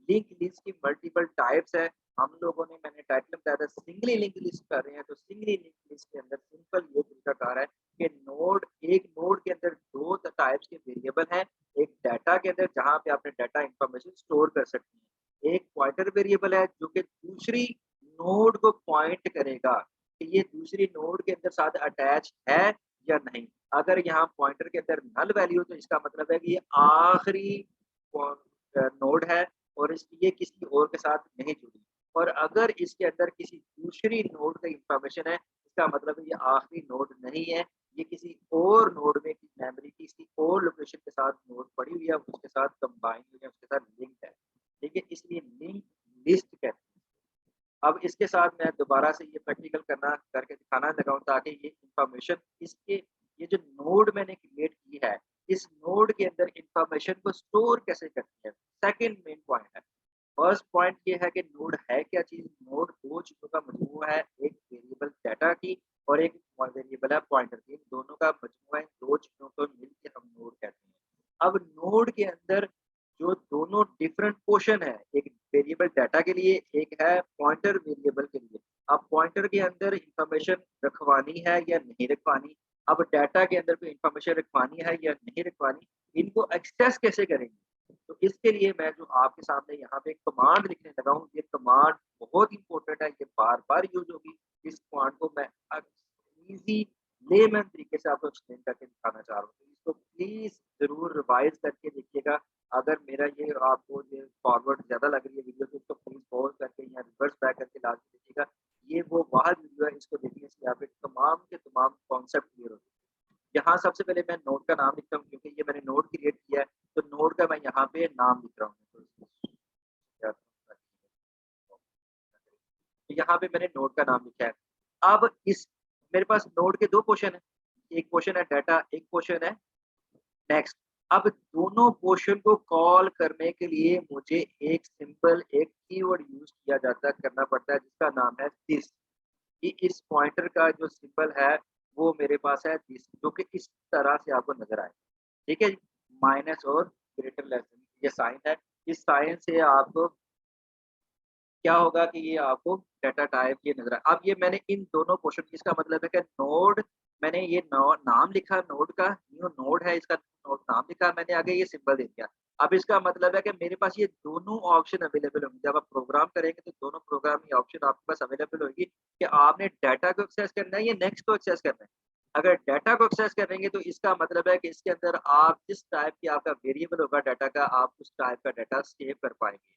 लिंक लिस्ट की मल्टीपल टाइप्स है। हम लोगों ने मैंने टाइटल में बताया था सिंगली लिंक लिस्ट कर रहे हैं तो सिंगली लिंक लिस्ट के अंदर सिंपल ये तरीकाकार है कि नोड एक नोड के अंदर दो टाइप्स के वेरिएबल हैं। एक डाटा के अंदर जहां पे आपने डाटा इंफॉर्मेशन स्टोर कर सकते हैं। एक पॉइंटर वेरिएबल है जो कि दूसरी नोड को पॉइंट करेगा कि ये दूसरी नोड के अंदर साथ अटैच है या नहीं। अगर यहाँ पॉइंटर के अंदर नल वैल्यू तो इसका मतलब है कि ये आखिरी नोड है और ये किसी और के साथ नहीं जुड़ी। और अगर इसके अंदर किसी दूसरी नोड का इंफॉर्मेशन है इसका मतलब है ये आखिरी नोड नहीं है। ये किसी और नोड में की मेमोरी की किसी और लोकेशन के साथ नोड पड़ी हुई है उसके साथ कंबाइन हुई है उसके साथ लिंक है, ठीक है। इसलिए लिंक लिस्ट कहते हैं। अब इसके साथ मैं दोबारा से ये प्रैक्टिकल करना करके दिखाना लगा हूँ ताकि ये इंफॉर्मेशन इसके ये जो नोड मैंने क्रिएट की है इस नोड के अंदर इंफॉर्मेशन को स्टोर कैसे करती है। सेकंड मेन पॉइंट है। फर्स्ट पॉइंट ये है कि नोड है क्या चीज। नोड दो चीजों का मजमूआ है, एक वेरिएबल डाटा की और एक वेरिएबल है पॉइंटर की। इन दोनों का मजमूआ है, दो चीजों को मिलकर हम नोड कहते हैं। अब नोड के अंदर जो दोनों डिफरेंट पोर्शन है, एक वेरिएबल डाटा के लिए एक है पॉइंटर वेरिएबल के लिए। अब पॉइंटर के अंदर इंफॉर्मेशन रखवानी है या नहीं रखवानी, अब डाटा के अंदर कोई इंफॉर्मेशन रखवानी है या नहीं रखवानी, इनको एक्सेस कैसे करेंगे। तो इसके लिए मैं जो आपके सामने यहाँ पे कमांड लिखने लगा हूँ ये कमांड बहुत इंपॉर्टेंट है, ये बार बार यूज होगी। इस कमांड को मैं इजी लेमन तरीके से आपको एक्सप्लेन करके दिखाना चाह रहा हूँ। तो इसको प्लीज जरूर रिवाइज करके देखिएगा। अगर मेरा ये आपको ये फॉरवर्ड ज़्यादा लग रही है वीडियो तो इसको प्लीज़ पॉज़ करके या रिवर्स बैक करके लाज़मी देखिएगा। ये वो वाहिद वीडियो है, इसको देखने से आपके तमाम के तमाम कॉन्सेप्ट क्लियर हो जाएंगे। यहाँ सबसे पहले मैं नोड का नाम लिखता हूँ क्योंकि ये मैंने नोड क्रिएट किया है तो नोड का मैं यहाँ पे नाम लिख रहा हूँ। तो यहाँ पे मैंने नोड का नाम लिखा है। अब इस मेरे पास नोड के दो पोर्शन है, एक पोर्शन है डाटा, एक पोर्शन है नेक्स्ट। अब दोनों पोर्शन को कॉल करने के लिए मुझे एक सिंपल एक कीवर्ड यूज किया जाता करना पड़ता है जिसका नाम है दिस। कि इस पॉइंटर का जो सिंबल है वो मेरे पास है दिस जो कि इस तरह से आपको नजर आए, ठीक है जी। माइनस और ग्रेटर लेस ये साइन है। इस साइन से आपको क्या होगा कि ये आपको डेटा टाइप ये नज़र अब ये मैंने इन दोनों पोर्शन इसका मतलब है कि नोड मैंने ये नाम लिखा नोड का, न्यू नोड है इसका नोड नाम लिखा, मैंने आगे ये सिंबल दे दिया। अब इसका मतलब है कि मेरे पास ये दोनों ऑप्शन अवेलेबल होंगे। जब आप प्रोग्राम करेंगे तो दोनों प्रोग्राम की ऑप्शन आपके पास अवेलेबल होगी कि आपने डाटा को एक्सेस करना है या नेक्स्ट को एक्सेस करना है। अगर डाटा को एक्सेस करेंगे तो इसका मतलब है कि इसके अंदर आप जिस टाइप की आपका वेरिएबल होगा डाटा का, आप उस टाइप का डाटा सेव कर पाएँगे।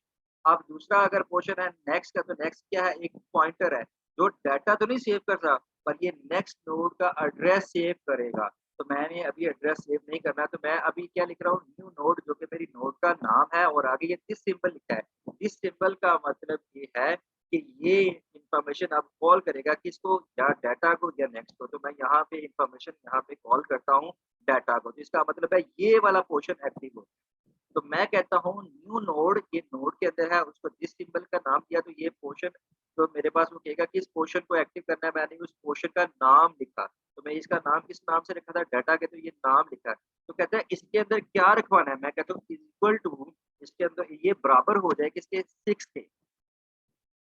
अब दूसरा अगर पोर्शन है नेक्स्ट का, तो नेक्स्ट क्या है? एक पॉइंटर है, जो डाटा तो नहीं सेव कर रहा, पर ये नेक्स्ट नोड का एड्रेस सेव करेगा। तो मैंने अभी एड्रेस सेव नहीं करना, तो मैं अभी क्या लिख रहा हूँ न्यू नोड जो कि मेरी नोड का नाम है और आगे ये दिस सिंबल लिखा है। इस सिंबल का मतलब ये है कि ये इन्फॉर्मेशन अब कॉल करेगा किसको? या डाटा को या नेक्स्ट को। तो मैं यहाँ पे इन्फॉर्मेशन यहाँ पे कॉल करता हूँ डाटा को। तो इसका मतलब है ये वाला पोर्शन एक्टिव हो तो मैं कहता हूँ न्यू नोड ये नोड के अंदर है उसको जिस सिंबल का नाम दिया तो ये पोर्शन तो मेरे पास वो कहेगा कि इस पोर्शन को एक्टिव करना है मैंने उस पोर्शन का नाम लिखा तो मैं इसका नाम किस नाम से रखा था डाटा के तो ये नाम लिखा है तो कहता है इसके अंदर क्या रखवाना है मैं कहता हूँ इक्वल टू इसके अंदर ये बराबर हो जाए किसके 6 के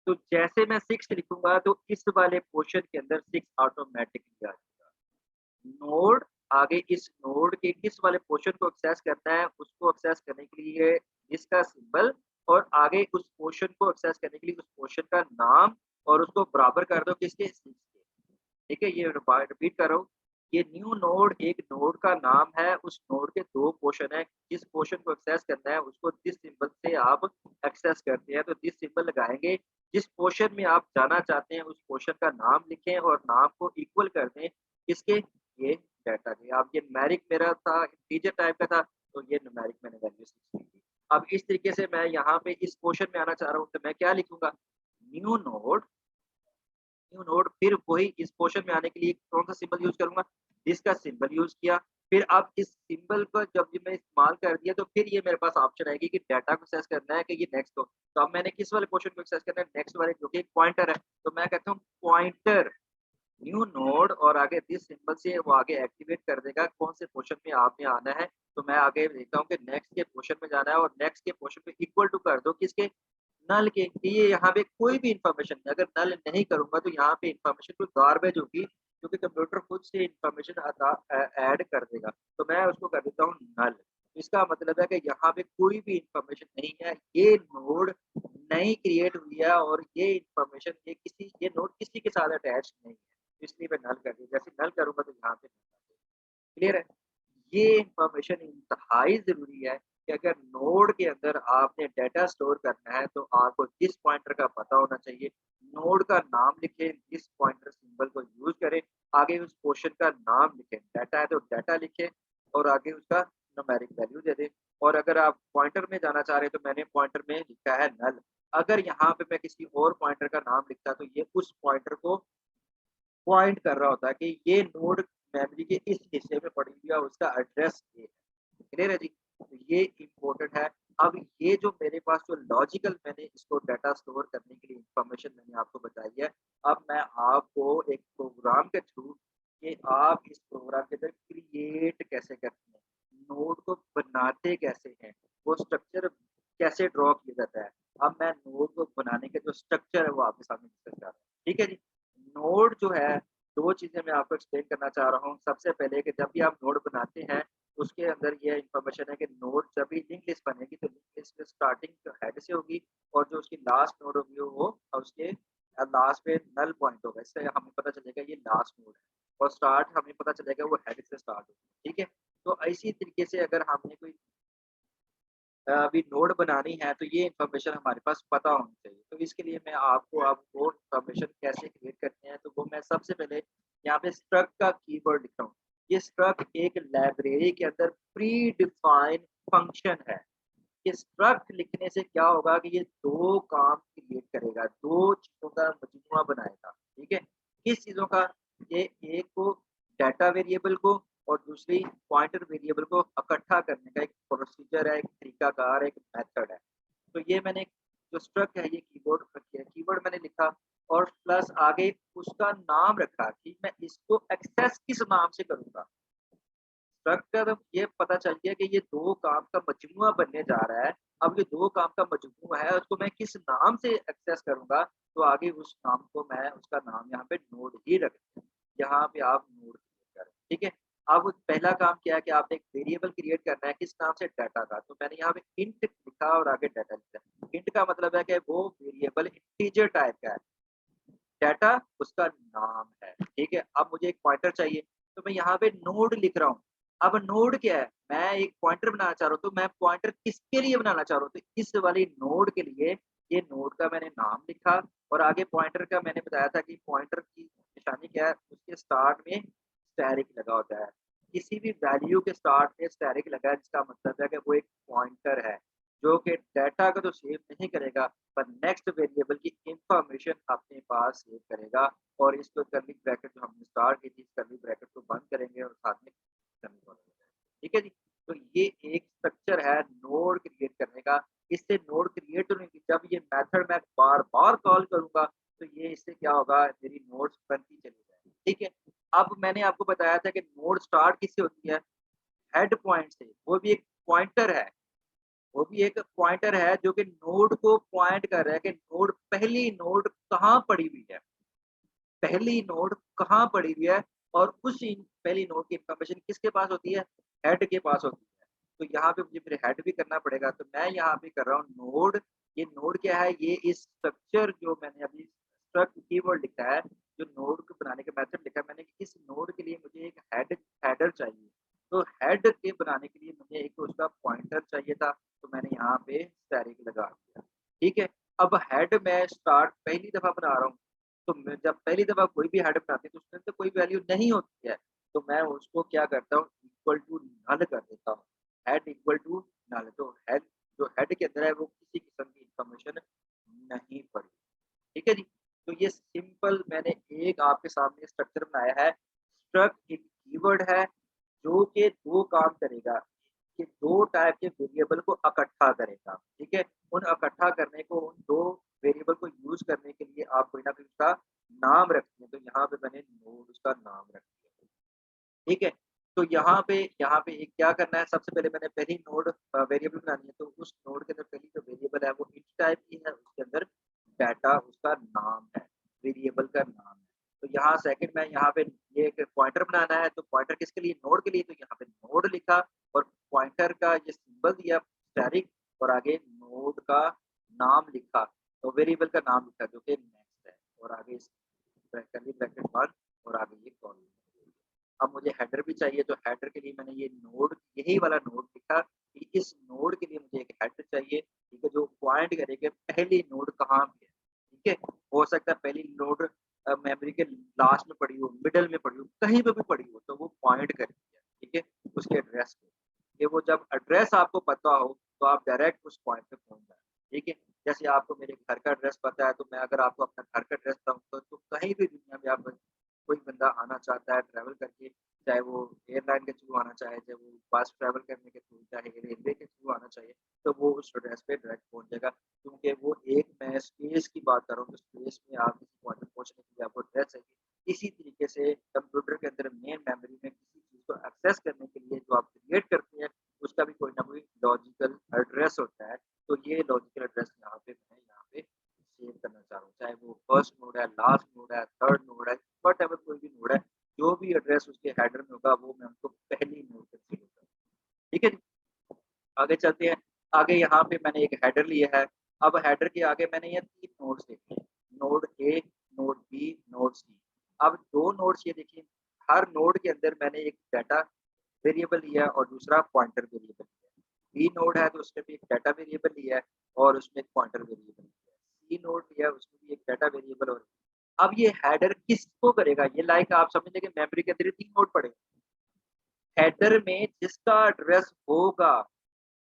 तो जैसे मैं 6 लिखूंगा तो इस वाले पोर्शन के अंदर 6 ऑटोमेटिकली आ जाएगा नोड आगे इस नोड के किस वाले पोर्शन को एक्सेस करना है, उसको एक्सेस करने के लिए इसका सिंबल और आगे उस पोर्शन को एक्सेस करने के लिए उस पोर्शन का नाम और उसको बराबर कर दो किसके 6 के। ठीक है? ये रिपीट कर रहा हूँ। ये न्यू नोड एक नोड का नाम है, उस नोड के 2 पोर्शन है, जिस पोर्शन को एक्सेस करना है उसको दिस सिंबल से आप एक्सेस करते हैं, तो दिस सिंबल लगाएँगे। जिस पोर्शन में आप जाना चाहते हैं, उस पोर्शन का नाम लिखें और नाम को इक्वल कर दें किसके? ये डाटा के। अब ये न्यूमेरिक मेरा था, इंटीजर टाइप का था, तो ये न्यूमेरिक मैंने वैल्यू 6 ली थी। अब इस तरीके से मैं यहाँ पे इस पोर्शन में आना चाह रहा हूँ, तो मैं क्या लिखूँगा? न्यू नोड न्यू नोड फिर वही इस पोर्शन में आने के लिए कौन-सा सिंबल यूज़ करूँगा? इसका सिंबल यूज़ किया। फिर अब इस सिंबल को जब ये मैं इस्तेमाल कर दिया तो फिर ये मेरे पास ऑप्शन आएगी कि डाटा को एक्सेस करना है कि ये नेक्स्ट हो। तो अब मैंने किस वाले पोर्शन को एक्सेस करना है? नेक्स्ट वाले जो कि एक पॉइंटर है। तो मैं कहता हूँ पॉइंटर न्यू नोड और आगे दिस सिंबल से वो आगे एक्टिवेट कर देगा कौन से पोर्शन में आपने आना है। तो मैं आगे देखता हूँ कि नेक्स्ट के पोर्शन में जाना है और नेक्स्ट के पोर्शन में इक्वल टू कर दो किसके? नल के कि ये यहाँ पे कोई भी इन्फॉर्मेशन नहीं अगर नल नहीं करूँगा तो यहाँ पे इन्फॉर्मेशन कोई गार्बेज होगी क्योंकि कंप्यूटर खुद से इन्फॉर्मेशन ऐड कर देगा। तो मैं उसको कर देता हूँ नल। इसका मतलब है कि यहाँ पे कोई भी इन्फॉर्मेशन नहीं है। ये नोड नई क्रिएट हुई है और ये इन्फॉर्मेशन ये नोड किसी के साथ अटैच नहीं है। इसलिए मैं नल कर दिया। जैसे नल करूँगा तो यहाँ पे क्लियर है? ये इन्फॉर्मेशन इंतहाई ज़रूरी है कि अगर नोड के अंदर आपने डाटा स्टोर करना है तो आपको जिस पॉइंटर का पता होना चाहिए, नोड का नाम लिखें, जिस पॉइंटर सिंबल को यूज़ करें, आगे उस पोर्शन का नाम लिखें, डाटा है तो डाटा लिखें और आगे उसका न्यूमेरिक वैल्यू दे दें। और अगर आप पॉइंटर में जाना चाह रहे हैं तो मैंने पॉइंटर में लिखा है नल। अगर यहाँ पे मैं किसी और पॉइंटर का नाम लिखता तो ये उस पॉइंटर को पॉइंट कर रहा होता है कि ये नोड मेमोरी के इस हिस्से में पड़ी हुई है और उसका एड्रेस ये है। क्लियर है जी? तो ये इम्पोर्टेंट है। अब ये जो मेरे पास जो लॉजिकल मैंने इसको डाटा स्टोर करने के लिए इन्फॉर्मेशन मैंने आपको बताई है, अब मैं आपको एक प्रोग्राम के थ्रू कि आप इस प्रोग्राम के अंदर क्रिएट कैसे करते हैं, नोड को बनाते कैसे हैं, वो स्ट्रक्चर कैसे ड्रॉ किया जाता है। अब मैं नोड को बनाने के जो स्ट्रक्चर है वो आपके सामने डिस्कस कर रहा हूँ। ठीक है जी? नोड जो है 2 चीज़ें मैं आपको एक्सप्लेन करना चाह रहा हूँ। सबसे पहले कि जब भी आप नोड बनाते हैं, उसके अंदर ये इन्फॉर्मेशन है कि नोड जब भी लिंक लिस्ट बनेगी तो लिंक लिस्ट में स्टार्टिंग हेड से होगी और जो उसकी लास्ट नोड होगी वो उसके लास्ट पे नल पॉइंट होगा। इससे हमें पता चलेगा ये लास्ट नोड है और स्टार्ट हमें पता चलेगा वो हेड से स्टार्ट होगी। ठीक है? तो इसी तरीके से अगर हमने कोई अभी नोड बनानी है तो ये इन्फॉर्मेशन हमारे पास पता होनी चाहिए। तो इसके लिए मैं आपको अब वो इन्फॉर्मेशन कैसे क्रिएट करते हैं तो वो मैं सबसे पहले यहाँ पे स्ट्रक्ट का कीवर्ड लिख रहा हूँ। ये स्ट्रक्ट एक लाइब्रेरी के अंदर प्री डिफाइंड फंक्शन है। ये स्ट्रक्ट लिखने से क्या होगा कि ये 2 काम क्रिएट करेगा, 2 चीज़ों का मजमूआ बनाएगा। ठीक है? किस चीज़ों का? ये एक को डाटा वेरिएबल को और दूसरी पॉइंटर वेरिएबल को इकट्ठा करने का एक प्रोसीजर है, एक तरीकाकार है, एक मेथड है। तो ये मैंने जो स्ट्रक्ट है ये कीबोर्ड पर किया, कीवर्ड मैंने लिखा और प्लस आगे उसका नाम रखा कि मैं इसको एक्सेस किस नाम से करूँगा। स्ट्रक्चर ये पता चल गया कि ये 2 काम का मजमूआ बनने जा रहा है। अब ये 2 काम का मजमूआ है, उसको मैं किस नाम से एक्सेस करूँगा, तो आगे उस नाम को मैं उसका नाम यहाँ पे नोड ही रख दिया। यहाँ पे आप नोड क्रिएट करें, ठीक है? अब पहला काम क्या है कि आपने एक वेरिएबल क्रिएट करना है, किस नाम से? डाटा का। तो मैंने यहाँ पे इंट लिखा और आगे डाटा लिखा। इंट का मतलब है कि वो वेरिएबल इंटीजर टाइप का है। डाटा उसका नाम है, ठीक है? अब मुझे एक पॉइंटर चाहिए, तो मैं यहाँ पे नोड लिख रहा हूँ। अब नोड क्या है? मैं एक पॉइंटर बनाना चाह रहा हूँ, तो मैं पॉइंटर किसके लिए बनाना चाह रहा हूँ? तो इस वाली नोड के लिए, ये नोड का मैंने नाम लिखा और आगे पॉइंटर का मैंने बताया था कि पॉइंटर की निशानी क्या है? उसके स्टार्ट में स्टैरिक लगा होता है। किसी भी वैल्यू के स्टार्ट में स्टैरिक लगा है, जिसका मतलब है कि वो एक पॉइंटर है, जो कि डाटा को तो सेव नहीं करेगा, पर नेक्स्ट वेरिएबल की इंफॉर्मेशन अपने पास सेव करेगा और इसको कर्ली ब्रैकेट जो हमने स्टार्ट की थी, इस कर्ली ब्रैकेट को बंद करेंगे और साथ में सेमीकोलन हो जाएगा। ठीक है जी? तो ये एक स्ट्रक्चर है नोड क्रिएट करने का। इससे नोड क्रिएट होने की जब ये मेथड मैं बार-बार कॉल करूँगा, तो ये इससे क्या होगा, मेरी नोड्स बनती चली जाएगी। ठीक है? अब मैंने आपको बताया था कि नोड स्टार्ट किससे होती है? हेड पॉइंट से, वो भी एक पॉइंटर है। वो भी एक पॉइंटर है जो कि नोड को पॉइंट कर रहा है कि नोड पहली नोड कहाँ पड़ी हुई है। पहली नोड कहाँ पड़ी हुई है और उस पहली नोड की इन्फॉर्मेशन किसके पास होती है? हेड के पास होती है। तो यहाँ पे मुझे फिर हेड भी करना पड़ेगा। तो मैं यहाँ पे कर रहा हूँ नोड। ये नोड क्या है? ये इस स्ट्रक्चर जो मैंने अभी स्ट्रक्ट कीवर्ड लिखा है, जो नोड को बनाने का मेथड लिखा है मैंने कि इस नोड के लिए मुझे एक हेडर चाहिए। तो हेड के बनाने के लिए मुझे एक उसका पॉइंटर चाहिए था, तो मैंने यहाँ पे स्टैरिक लगा दिया। ठीक है? अब हेड मैं स्टार्ट पहली दफ़ा बना रहा हूँ, तो मैं जब पहली दफ़ा कोई भी हेडर बनाती हूँ, तो उसके अंदर कोई वैल्यू नहीं होती है, तो मैं उसको क्या करता हूँ, इक्वल टू नल कर देता हूँ। हेड इक्वल टू नल, तो हेड जो हेड के अंदर है वो किसी किस्म की इन्फॉर्मेशन नहीं पड़ी। ठीक है जी? तो ये सिंपल मैंने एक आपके सामने स्ट्रक्चर बनाया है। स्ट्रक्ट एक कीवर्ड है जो कि 2 काम करेगा, कि 2 टाइप के वेरिएबल को इकट्ठा करेगा, ठीक है? उन इकट्ठा करने को, उन 2 वेरिएबल को यूज़ करने के लिए आप कोई ना कोई उसका नाम रखते हैं, तो यहाँ पे मैंने नोड उसका नाम रख दिया। ठीक है? तो यहाँ पे एक क्या करना है, सबसे पहले मैंने पहली नोड वेरिएबल बनानी है, तो उस नोड के अंदर पहली जो वेरिएबल है वो इंट टाइप की है, उसके अंदर डाटा उसका नाम है, वेरिएबल का नाम है। तो यहाँ सेकंड में यहाँ पे ये एक पॉइंटर बनाना है, तो पॉइंटर किसके लिए? नोड के लिए, तो यहाँ पे नोड लिखा और पॉइंटर का ये सिंबल दिया स्टैरिक और आगे नोड का नाम लिखा, तो वेरिएबल का नाम लिखा जो कि नेक्स्ट है और आगे इस कर्ली ब्रैकेट बंद और आगे ये कॉलन। अब मुझे हेडर भी चाहिए, तो हेडर के लिए मैंने ये नोड, यही वाला नोड लिखा कि इस नोड के लिए मुझे एक हेडर चाहिए, ठीक है, जो पॉइंट करे कि पहली नोड कहाँ पे है, ठीक है? हो सकता है पहली नोड मेमोरी के लास्ट में पड़ी हो, मिडल में पड़ी हो, कहीं पे भी पड़ी हो, तो वो पॉइंट करेगी, ठीक है? उसके एड्रेस पे। कि वो जब एड्रेस आपको पता हो, तो आप डायरेक्ट उस पॉइंट पे पहुँच जाएँ, ठीक है? जैसे आपको मेरे घर का एड्रेस पता है, तो मैं अगर आपको अपना घर का एड्रेस बताऊँ, तो कहीं भी दुनिया में आप कोई बंदा आना चाहता है ट्रैवल करके, चाहे वो एयरलाइन के थ्रू आना चाहे, चाहे वो बस ट्रैवल करने के थ्रू, चाहे रेलवे के थ्रू आना चाहिए, तो वो उस एड्रेस पे डायरेक्ट पहुँच जाएगा। क्योंकि वो एक मैं स्पेस की बात कर रहा हूँ, तो स्पेस में आप किसी पॉइंट पे पहुँचने के लिए आपको एड्रेस चाहिए। इसी तरीके से कंप्यूटर के अंदर मेन मेमोरी में किसी चीज़ को एक्सेस करने के लिए जो आप क्रिएट करते हैं, उसका भी कोई ना कोई लॉजिकल एड्रेस होता है। तो ये लॉजिकल एड्रेस यहाँ पे सेव करना चाह रहा हूँ। चाहे वो फर्स्ट नोड है, लास्ट नोड है, थर्ड नोड है, व्हाटएवर कोई भी नोड है, जो भी एड्रेस उसके हेडर में होगा वो मैं उसको पहली नोड कंसीडर करूँगा। ठीक है जी? आगे चलते हैं। आगे यहाँ पे मैंने एक हेडर लिया है। अब हेडर के आगे मैंने ये 3 नोड्स लिखे हैं। Node A, node B, node C. अब 2 नोड्स ये देखिए, हर नोड के अंदर मैंने एक डाटा वेरिएबल लिया है और दूसरा पॉइंटर वेरिएबल लिया है। बी नोड है तो उसमें भी एक डाटा वेरिएबल लिया है और उसमें एक पॉइंटर वेरिएबल लिया है। सी नोड लिया है, उसमें भी एक डाटा वेरिएबल और अब ये हेडर किसको करेगा? ये लाइक आप समझ लें कि मेमोरी के अंदर ये 3 नोड पड़े। हेडर में जिसका एड्रेस होगा,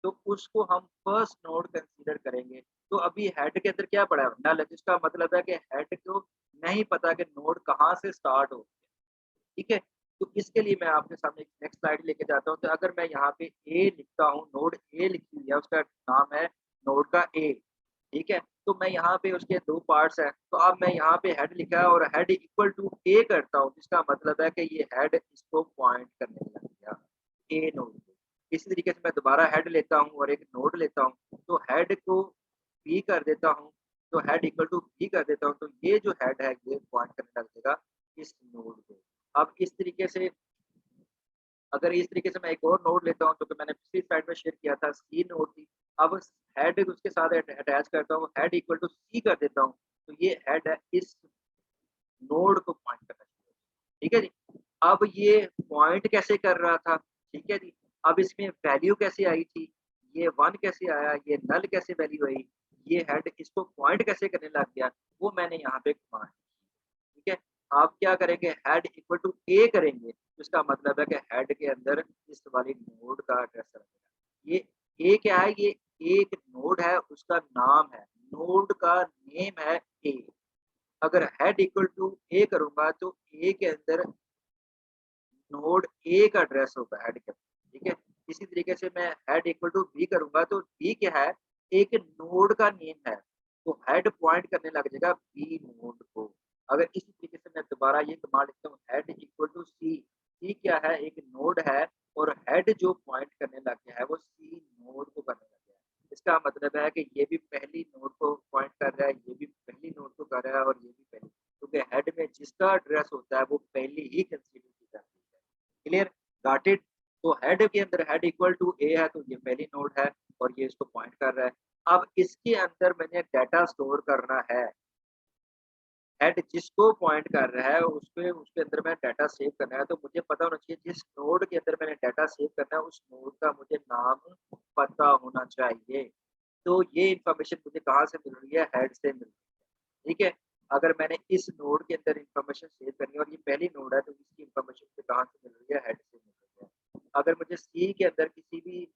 तो उसको हम फर्स्ट नोड कंसीडर करेंगे। तो अभी हेड के अंदर क्या पड़ा है? नल, जिसका मतलब है कि हेड को नहीं पता कि नोड कहाँ से स्टार्ट हो, ठीक है? तो इसके लिए मैं आपके सामने एक नेक्स्ट स्लाइड लेके जाता हूँ। तो अगर मैं यहाँ पे ए लिखता हूँ, नोड ए लिखी हुई है, उसका नाम है नोड का ए, ठीक है? तो मैं यहाँ पे उसके 2 पार्ट्स हैं, तो अब मैं यहाँ पे हेड लिखा है और हेड इक्वल टू ए करता हूँ, जिसका मतलब है कि ये हेड इसको पॉइंट करने लग गया। ए नोड को। इसी तरीके से मैं दोबारा हेड लेता हूँ और एक नोड लेता हूँ, तो हेड को बी कर देता हूँ, तो हेड इक्वल टू बी कर देता हूँ, तो ये जो हेड है ये पॉइंट करने लग जाएगा इस नोड को। अब इस तरीके से अगर इस तरीके से मैं एक और नोड लेता हूँ, तो मैंने पिछली स्लाइड में शेयर किया था सी नोड थी। अब हेड उसके साथ अटैच करता हूँ, हेड इक्वल टू सी कर देता हूँ, तो ये हेड है इस नोड को पॉइंट करना चाहिए। ठीक है जी। अब ये पॉइंट कैसे कर रहा था? ठीक है जी। अब इसमें वैल्यू कैसे आई थी? ये 1 कैसे आया? ये नल कैसे वैल्यू आई? ये हेड इसको पॉइंट कैसे करने लग गया? वो मैंने यहाँ पे कमांड। ठीक है। आप क्या करेंगे? हेड इक्वल टू ए करेंगे, तो इसका मतलब है कि हेड के अंदर इस वाली नोड का एड्रेस रहेगा। ये ए क्या है? ये एक नोड है, उसका नाम है, नोड का नेम है ए। अगर हेड इक्वल टू ए करूंगा तो ए के अंदर नोड ए का एड्रेस होगा हेड के अंदर। ठीक है। इसी तरीके से मैं हेड इक्वल टू बी करूंगा तो बी क्या है? एक नोड का नेम है, तो हेड पॉइंट करने लग जाएगा बी नोड को। अगर इसी तरीके से मैं दोबारा ये कमांड लिखता हूँ हेड इक्वल टू सी, सी क्या है? एक नोड है और हेड जो पॉइंट करने लग गया है वो सी नोड को करने लग गया है। इसका मतलब है कि ये भी पहली नोड को पॉइंट कर रहा है, ये भी पहली नोड को कर रहा है और ये भी पहली, क्योंकि हेड में जिसका एड्रेस होता है वो पहली ही कंसीडर की जाती है। क्लियर? Got it? तो हेड के अंदर हेड इक्वल टू ए है, तो ये पहली नोड है और ये इसको पॉइंट कर रहा है। अब इसके अंदर मैंने डाटा स्टोर करना है। हेड जिसको पॉइंट कर रहा है उसके अंदर मैं डाटा सेव करना है, तो मुझे पता होना चाहिए जिस नोड के अंदर मैंने डाटा सेव करना है उस नोड का मुझे नाम पता होना चाहिए। तो ये इन्फॉर्मेशन मुझे कहाँ से मिल रही है? हेड से मिल रही है। ठीक है। अगर मैंने इस नोड के अंदर इन्फॉर्मेशन सेव करनी है और ये पहली नोड है, तो इसकी इन्फॉर्मेशन मुझे कहाँ से मिल रही है? हेड से मिल रही है। अगर मुझे सी के अंदर किसी भी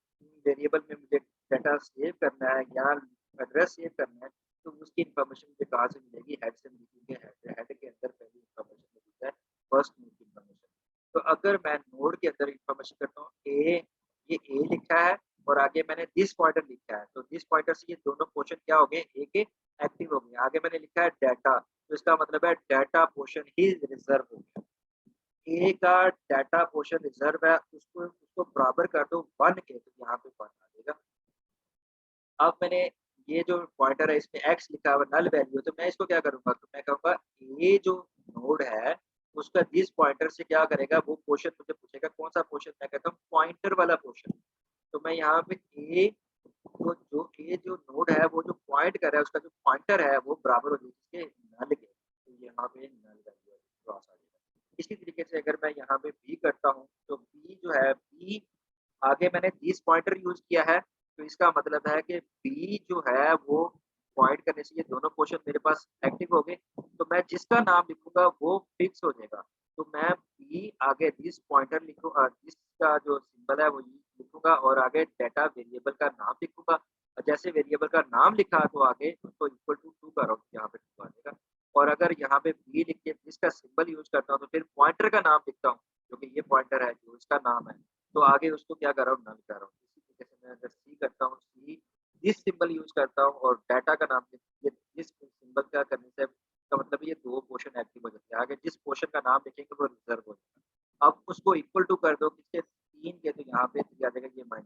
वेरिएबल में मुझे डाटा सेव करना है या एड्रेस सेव करना है, तो उसकी इन्फॉर्मेशन मुझे कहाँ से मिलेगी? हेड से मिलेगी। हेड के अंदर पहली इन्फॉर्मेशन मिलती है फर्स्ट नोड की इन्फॉर्मेशन। तो अगर मैं नोड के अंदर इन्फॉर्मेशन करता हूँ ए, ये ए लिखा है और आगे मैंने दिस पॉइंटर लिखा है, तो दिस पॉइंटर से ये दोनों पोर्शन क्या हो गए? ए के एक्टिव हो गए। आगे मैंने लिखा है डाटा, तो इसका मतलब है डाटा पोर्शन ही रिजर्व हो गया। ए का डाटा पोर्शन रिजर्व है, उसको उसको बराबर कर दो 1 के, तो यहाँ पे 1 आ जाएगा। अब मैंने ये जो पॉइंटर है इसमें एक्स लिखा हुआ नल वैल्यू, तो मैं इसको क्या करूँगा? तो मैं कहूँगा ये जो नोड है उसका दिस पॉइंटर से क्या करेगा? वो पोर्शन मुझे पूछेगा कौन-सा पोर्शन? मैं कहता हूँ पॉइंटर वाला पोर्शन। तो मैं यहाँ पे ए को जो ए जो नोड है वो जो पॉइंट कर रहा है उसका जो पॉइंटर है वो बराबर हो जाएगी इसके नल के। तो यहाँ पे नल वैल्यू क्रॉस आ जाएगा। इसी तरीके से अगर मैं यहाँ पे बी करता हूँ तो बी जो है बी आगे मैंने दिस पॉइंटर यूज़ किया है, तो इसका मतलब है कि बी जो है वो पॉइंट करने से ये दोनों पोर्शन मेरे पास एक्टिव हो गए। तो मैं जिसका नाम लिखूँगा वो फिक्स हो जाएगा। तो मैं बी आगे दिस पॉइंटर दिस का जो सिंबल है वो लिखूँगा और आगे डाटा वेरिएबल का नाम लिखूँगा। और जैसे वेरिएबल का नाम लिखा तो आगे उसको इक्वल टू 2 करो, यहाँ पे 2 आ जाएगा। और अगर यहाँ पे बी लिख के इसका सिंबल यूज़ करता हूँ तो फिर पॉइंटर का नाम लिखता हूँ, क्योंकि ये पॉइंटर है जो इसका नाम है। तो आगे उसको क्या कर रहा हूँ? नल कर रहा हूँ। इसी तरीके से मैं अगर सी करता हूँ, सी दिस सिंबल यूज़ करता हूँ और डाटा का नाम ये दिस सिंबल का करने से इसका मतलब ये 2 पोर्शन एक्टिव हो जाते हैं। आगे जिस पोर्शन का नाम लिखेंगे वो रिज़र्व हो जाएगा। अब उसको इक्वल टू कर दो किसके? 3 के, तो यहाँ पे आ जाएगा ये -3।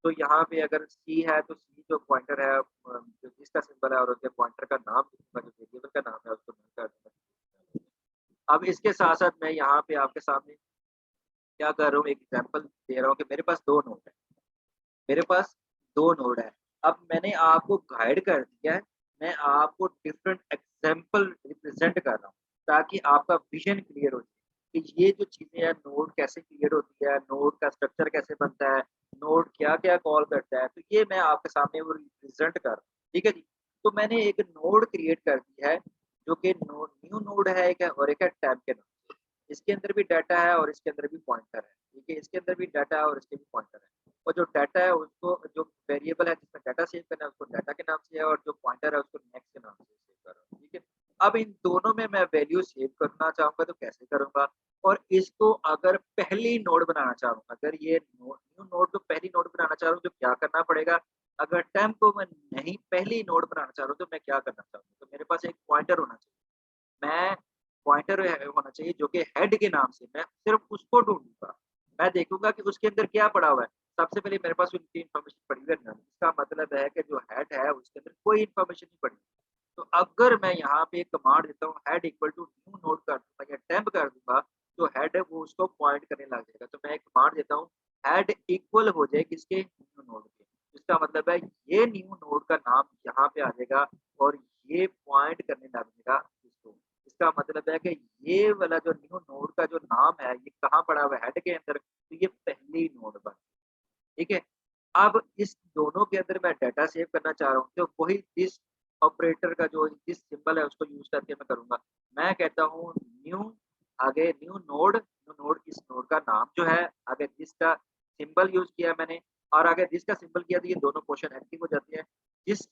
तो यहाँ पे अगर सी है तो सी जो पॉइंटर है जो जिसका सिंबल है और उसके पॉइंटर का नाम लिखूँगा, जो वेरिएबल का नाम है उसको नल कर दूँगा। अब इसके साथ-साथ मैं यहाँ पे आपके सामने क्या कर रहा हूँ? एक एग्ज़ाम्पल दे रहा हूँ कि मेरे पास 2 नोड है। मेरे पास 2 नोड है। अब मैंने आपको गाइड कर दिया है, मैं आपको डिफरेंट एग्ज़ाम्पल रिप्रेज़ेंट कर रहा हूँ, ताकि आपका विज़न क्लियर हो जाए कि ये जो चीज़ें हैं नोड कैसे क्रिएट होती है, नोड का स्ट्रक्चर कैसे बनता है, नोड क्या-क्या कॉल करता है, तो ये मैं आपके सामने वो रिप्रेज़ेंट कर रहा हूँ। ठीक है जी? तो मैंने एक नोड क्रिएट कर दी है, जो कि न्यू नोड है एक है और एक है टैब के नाम से। इसके अंदर भी डाटा है और इसके अंदर भी पॉइंटर है। ठीक है? इसके अंदर भी डाटा है और इसके भी पॉइंटर है। और जो डाटा है उसको जो वेरिएबल है जिसमें डाटा सेव करना है उसको डाटा के नाम से है और जो पॉइंटर है उसको नेक्स्ट के नाम से सेव कर रहा हूँ। ठीक है? अब इन दोनों में मैं वैल्यू सेव करना चाहूँगा तो कैसे करूँगा? और इसको अगर पहली नोड बनाना चाहूँ, अगर ये न्यू नोड को पहली नोड बनाना चाह रहा हूँ तो क्या करना पड़ेगा? अगर टेम्प को मैं नहीं पहली नोड बनाना चाह रहा हूँ तो मैं क्या करना चाहूँगा? तो मेरे पास एक पॉइंटर होना चाहिए। मैं पॉइंटर होना चाहिए जो कि हेड के नाम से मैं सिर्फ़ उसको ढूँढूँगा। मैं देखूँगा कि उसके अंदर क्या पड़ा हुआ है। सबसे पहले मेरे पास उनकी इन्फॉर्मेशन पड़ी हुई है नल, इसका मतलब है कि जो हेड है उसके अंदर कोई इन्फॉर्मेशन नहीं पड़ी। तो अगर मैं यहाँ पे एक कमांड देता हूँ head equal to new node कर दूँगा या टेम्प कर दूँगा, जो हेड है वो उसको पॉइंट करने लग जाएगा। तो मैं एक कमांड देता हूँ हेड इक्वल हो जाए किसके न्यू नोड के। इसका मतलब है ये न्यू नोड का नाम यहाँ पे आ जाएगा और ये पॉइंट करने लग जाएगा इसको। इसका मतलब है कि ये वाला जो न्यू नोड का जो नाम है ये कहाँ पड़ा हुआ है हेड के अंदर, तो ये पहली नोड बन ठीक है? अब इस दोनों के अंदर मैं डाटा सेव करना चाह रहा हूँ, तो वही दिस ऑपरेटर का जो दिस सिंबल है उसको यूज़ करके मैं करूँगा। मैं कहता हूँ न्यू आगे न्यू नोड इस नोड का नाम जो है, आगे दिस का सिंबल यूज़ किया मैंने और आगे दिस का सिंबल किया तो ये दोनों क्वेश्चन एक्टिव हो जाते हैं। जिस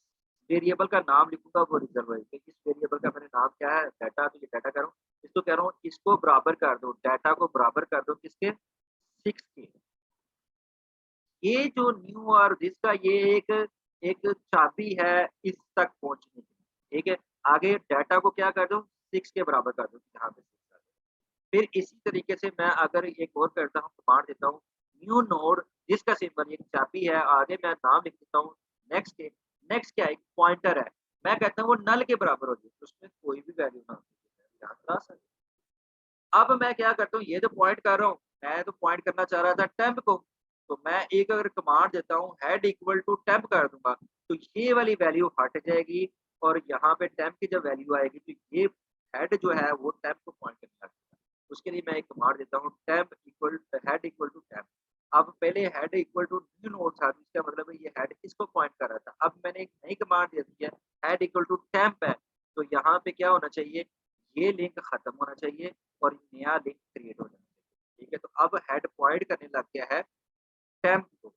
वेरिएबल का नाम लिखूँगा वो रिज़ल्ट होएगा। इस वेरिएबल का मैंने नाम क्या है डाटा, तो ये डाटा कह रहा हूँ। इसको कह रहा हूँ इसको बराबर कर दो, डाटा को बराबर कर दो किसके 6 के। ये जो न्यू और दिस का ये एक एक चाबी है इस तक पहुँचने की, ठीक है? आगे डाटा को क्या कर दो 6 के बराबर कर दो, यहाँ पे 6 कर दो। फिर इसी तरीके से मैं अगर एक और करता हूँ, कमांड देता हूँ, न्यू नोड जिसका सिंबल एक चाबी है, आगे मैं नाम लिख देता हूँ नेक्स्ट के, नेक्स्ट क्या है? एक पॉइंटर है। मैं कहता हूँ वो नल के बराबर हो जाए, उसमें कोई भी वैल्यू ना हो। यहाँ पर आ सकती अब मैं क्या करता हूँ, ये तो पॉइंट कर रहा हूँ, मैं तो पॉइंट करना चाह रहा था टेम्प को, तो मैं एक अगर कमांड देता हूँ हेड इक्वल टू टेम्प कर दूँगा, तो ये वाली वैल्यू हट जाएगी और यहाँ पे टेम्प की जब वैल्यू आएगी, तो ये हेड जो है वो टेम्प को पॉइंट करने लगेगा। उसके लिए मैं एक कमांड देता हूँ temp equal head equal to temp. अब पहले head equal to new node था, तो इसका मतलब है ये हेड किसको पॉइंट कर रहा था। अब मैंने एक नई कमांड दे दी है, हेड इक्वल टू टेम्प है, तो यहाँ पे क्या होना चाहिए, ये लिंक खत्म होना चाहिए और नया लिंक क्रिएट हो जाना चाहिए। ठीक है? तो अब हेड पॉइंट करने लग गया है टेम्प को।